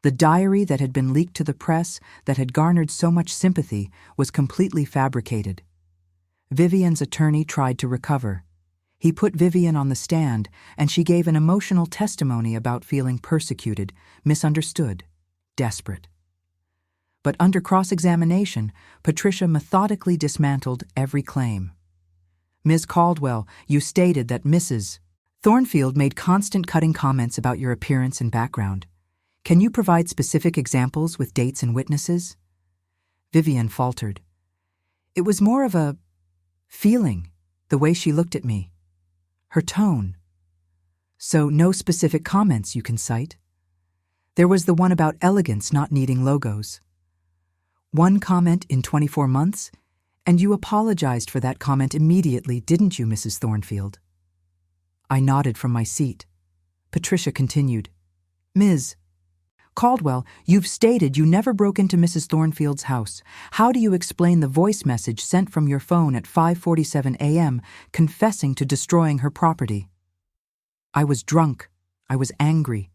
The diary that had been leaked to the press, that had garnered so much sympathy, was completely fabricated. Vivienne's attorney tried to recover. He put Vivienne on the stand, and she gave an emotional testimony about feeling persecuted, misunderstood, desperate. But under cross-examination, Patricia methodically dismantled every claim. Ms. Caldwell, you stated that Mrs. Thornfield made constant cutting comments about your appearance and background. Can you provide specific examples with dates and witnesses? Vivienne faltered. It was more of a feeling, the way she looked at me. Her tone. So no specific comments you can cite? There was the one about elegance not needing logos. One comment in 24 months, and you apologized for that comment immediately, didn't you, Mrs. Thornfield? I nodded from my seat. Patricia continued. Ms. Caldwell, you've stated you never broke into Mrs. Thornfield's house. How do you explain the voice message sent from your phone at 5:47 a.m. confessing to destroying her property? I was drunk. I was angry.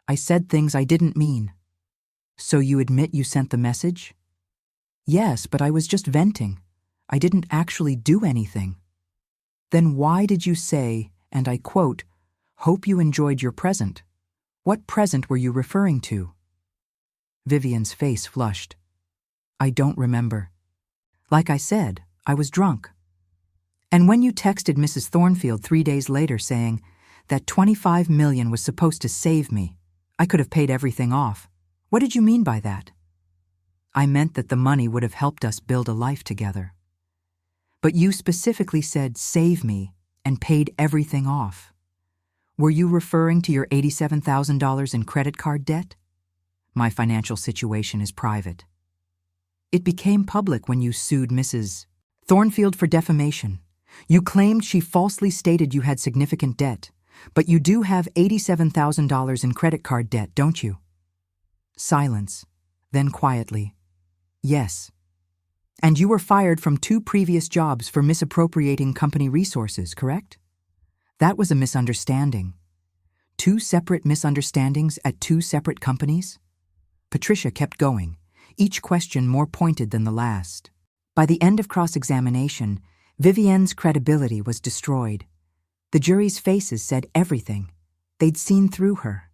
I said things I didn't mean. So you admit you sent the message? Yes, but I was just venting. I didn't actually do anything. Then why did you say, and I quote, "Hope you enjoyed your present"? What present were you referring to? Vivienne's face flushed. I don't remember. Like I said, I was drunk. And when you texted Mrs. Thornfield 3 days later saying that $25 million was supposed to save me, I could have paid everything off. What did you mean by that? I meant that the money would have helped us build a life together. But you specifically said save me and paid everything off. Were you referring to your $87,000 in credit card debt? My financial situation is private. It became public when you sued Mrs. Thornfield for defamation. You claimed she falsely stated you had significant debt, but you do have $87,000 in credit card debt, don't you? Silence, then quietly. Yes. And you were fired from 2 previous jobs for misappropriating company resources, correct? That was a misunderstanding. 2 separate misunderstandings at 2 separate companies? Patricia kept going, each question more pointed than the last. By the end of cross-examination, Vivienne's credibility was destroyed. The jury's faces said everything. They'd seen through her.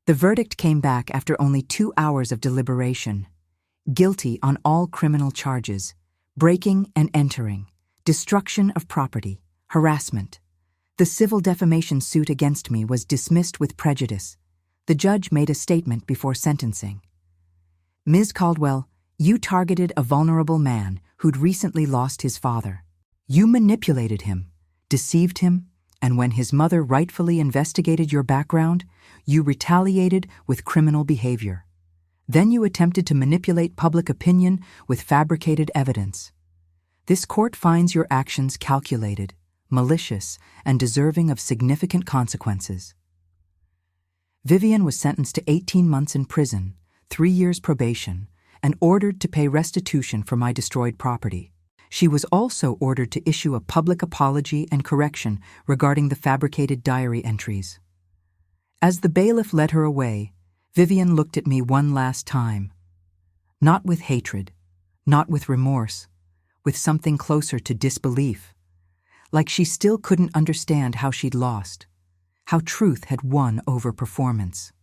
The verdict came back after only 2 hours of deliberation. Guilty on all criminal charges, breaking and entering, destruction of property, harassment. The civil defamation suit against me was dismissed with prejudice. The judge made a statement before sentencing. Ms. Caldwell, you targeted a vulnerable man who'd recently lost his father. You manipulated him, deceived him, and when his mother rightfully investigated your background, you retaliated with criminal behavior. Then you attempted to manipulate public opinion with fabricated evidence. This court finds your actions calculated, malicious, and deserving of significant consequences. Vivienne was sentenced to 18 months in prison, 3 years probation, and ordered to pay restitution for my destroyed property. She was also ordered to issue a public apology and correction regarding the fabricated diary entries. As the bailiff led her away, Vivienne looked at me one last time. Not with hatred, not with remorse, with something closer to disbelief. Like she still couldn't understand how she'd lost, how truth had won over performance.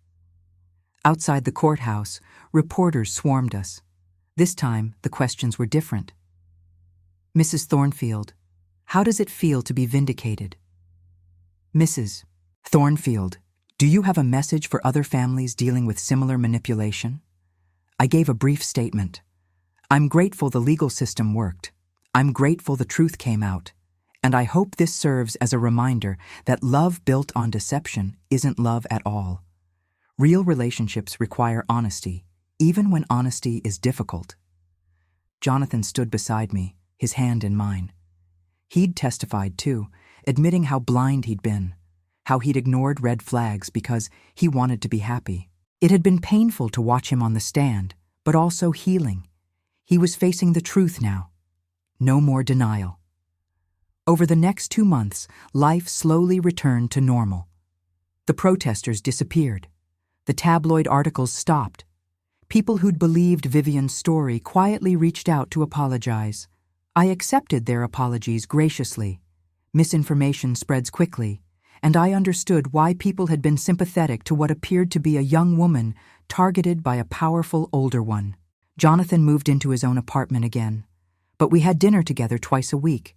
Outside the courthouse, reporters swarmed us. This time, the questions were different. Mrs. Thornfield, how does it feel to be vindicated? Mrs. Thornfield, do you have a message for other families dealing with similar manipulation? I gave a brief statement. I'm grateful the legal system worked. I'm grateful the truth came out. And I hope this serves as a reminder that love built on deception isn't love at all. Real relationships require honesty, even when honesty is difficult. Jonathan stood beside me, his hand in mine. He'd testified too, admitting how blind he'd been, how he'd ignored red flags because he wanted to be happy. It had been painful to watch him on the stand, but also healing. He was facing the truth now. No more denial. Over the next 2 months, life slowly returned to normal. The protesters disappeared. The tabloid articles stopped. People who'd believed Vivian's story quietly reached out to apologize. I accepted their apologies graciously. Misinformation spreads quickly, and I understood why people had been sympathetic to what appeared to be a young woman targeted by a powerful older one. Jonathan moved into his own apartment again, but we had dinner together twice a week.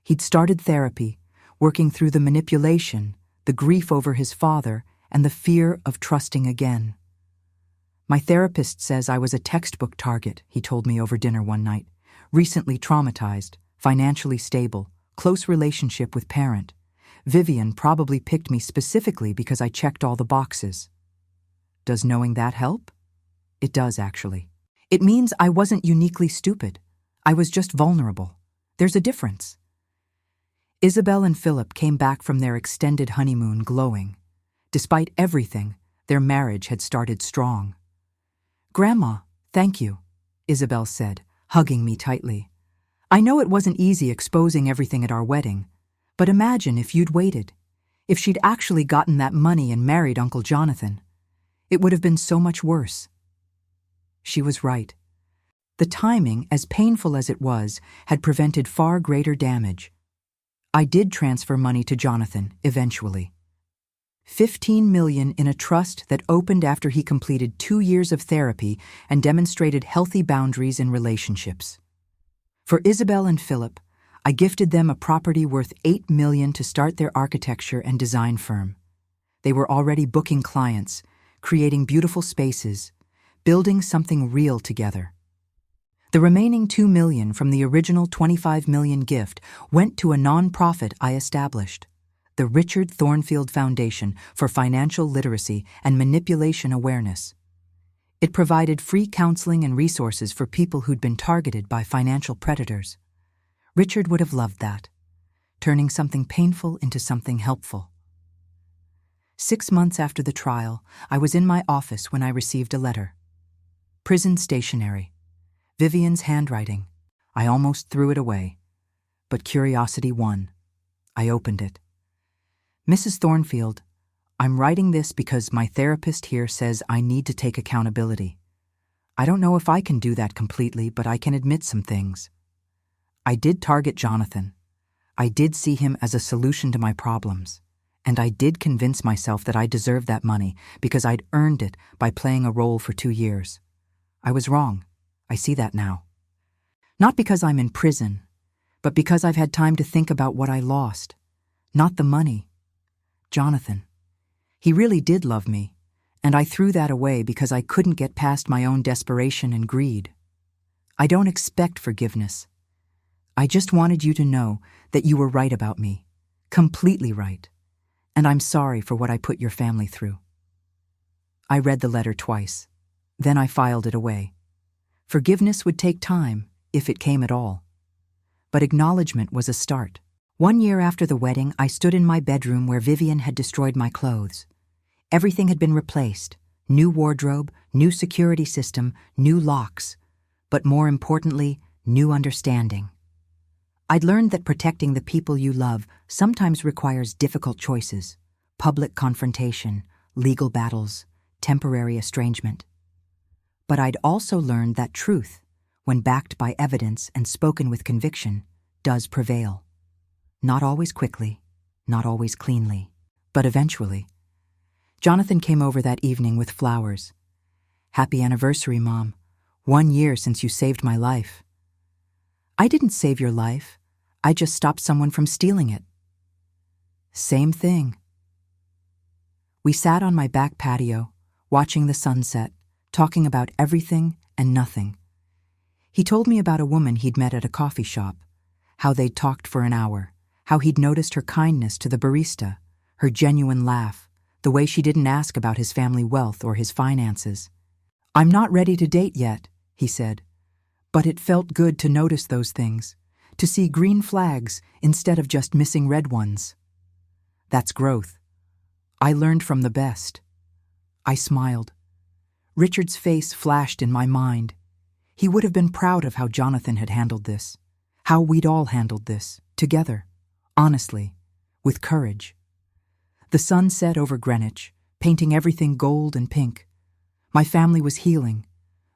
He'd started therapy, working through the manipulation, the grief over his father, and the fear of trusting again. My therapist says I was a textbook target, he told me over dinner one night. Recently traumatized, financially stable, close relationship with parent. Vivian probably picked me specifically because I checked all the boxes. Does knowing that help? It does, actually. It means I wasn't uniquely stupid. I was just vulnerable. There's a difference. Isabel and Philip came back from their extended honeymoon glowing. Despite everything, their marriage had started strong. "Grandma, thank you," Isabel said, hugging me tightly. "I know it wasn't easy exposing everything at our wedding, but imagine if you'd waited, if she'd actually gotten that money and married Uncle Jonathan. It would have been so much worse." She was right. The timing, as painful as it was, had prevented far greater damage. I did transfer money to Jonathan, eventually. $15 million in a trust that opened after he completed 2 years of therapy and demonstrated healthy boundaries in relationships. For Isabel and Philip, I gifted them a property worth $8 million to start their architecture and design firm. They were already booking clients, creating beautiful spaces, building something real together. The remaining $2 million from the original $25 million gift went to a nonprofit I established, the Richard Thornfield Foundation for Financial Literacy and Manipulation Awareness. It provided free counseling and resources for people who'd been targeted by financial predators. Richard would have loved that, turning something painful into something helpful. 6 months after the trial, I was in my office when I received a letter. Prison stationery. Vivian's handwriting. I almost threw it away, but curiosity won. I opened it. "Mrs. Thornfield, I'm writing this because my therapist here says I need to take accountability. I don't know if I can do that completely, but I can admit some things. I did target Jonathan. I did see him as a solution to my problems, and I did convince myself that I deserved that money because I'd earned it by playing a role for 2 years. I was wrong. I see that now. Not because I'm in prison, but because I've had time to think about what I lost. Not the money. Jonathan. He really did love me, and I threw that away because I couldn't get past my own desperation and greed. I don't expect forgiveness. I just wanted you to know that you were right about me, completely right, and I'm sorry for what I put your family through." I read the letter twice. Then I filed it away. Forgiveness would take time, if it came at all. But acknowledgement was a start. 1 year after the wedding, I stood in my bedroom where Vivian had destroyed my clothes. Everything had been replaced. New wardrobe, new security system, new locks. But more importantly, new understanding. I'd learned that protecting the people you love sometimes requires difficult choices, public confrontation, legal battles, temporary estrangement. But I'd also learned that truth, when backed by evidence and spoken with conviction, does prevail. Not always quickly, not always cleanly, But eventually, Jonathan came over that evening with flowers. "Happy anniversary, Mom. 1 year since you saved my life." "I didn't save your life. I just stopped someone from stealing it." "Same thing." We sat on my back patio, watching the sunset, talking about everything and nothing. He told me about a woman he'd met at a coffee shop, how they'd talked for an hour, how he'd noticed her kindness to the barista, her genuine laugh, the way she didn't ask about his family wealth or his finances. "I'm not ready to date yet," he said, "but it felt good to notice those things, to see green flags instead of just missing red ones. That's growth. I learned from the best." I smiled. Richard's face flashed in my mind. He would have been proud of how Jonathan had handled this, how we'd all handled this, together, honestly, with courage. The sun set over Greenwich, painting everything gold and pink. My family was healing.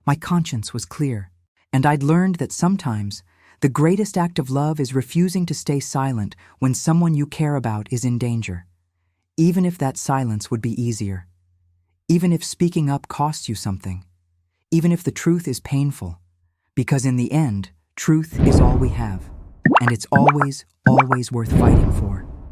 My conscience was clear. And I'd learned that sometimes the greatest act of love is refusing to stay silent when someone you care about is in danger, even if that silence would be easier, even if speaking up costs you something, even if the truth is painful, because in the end, truth is all we have, and it's always, always worth fighting for.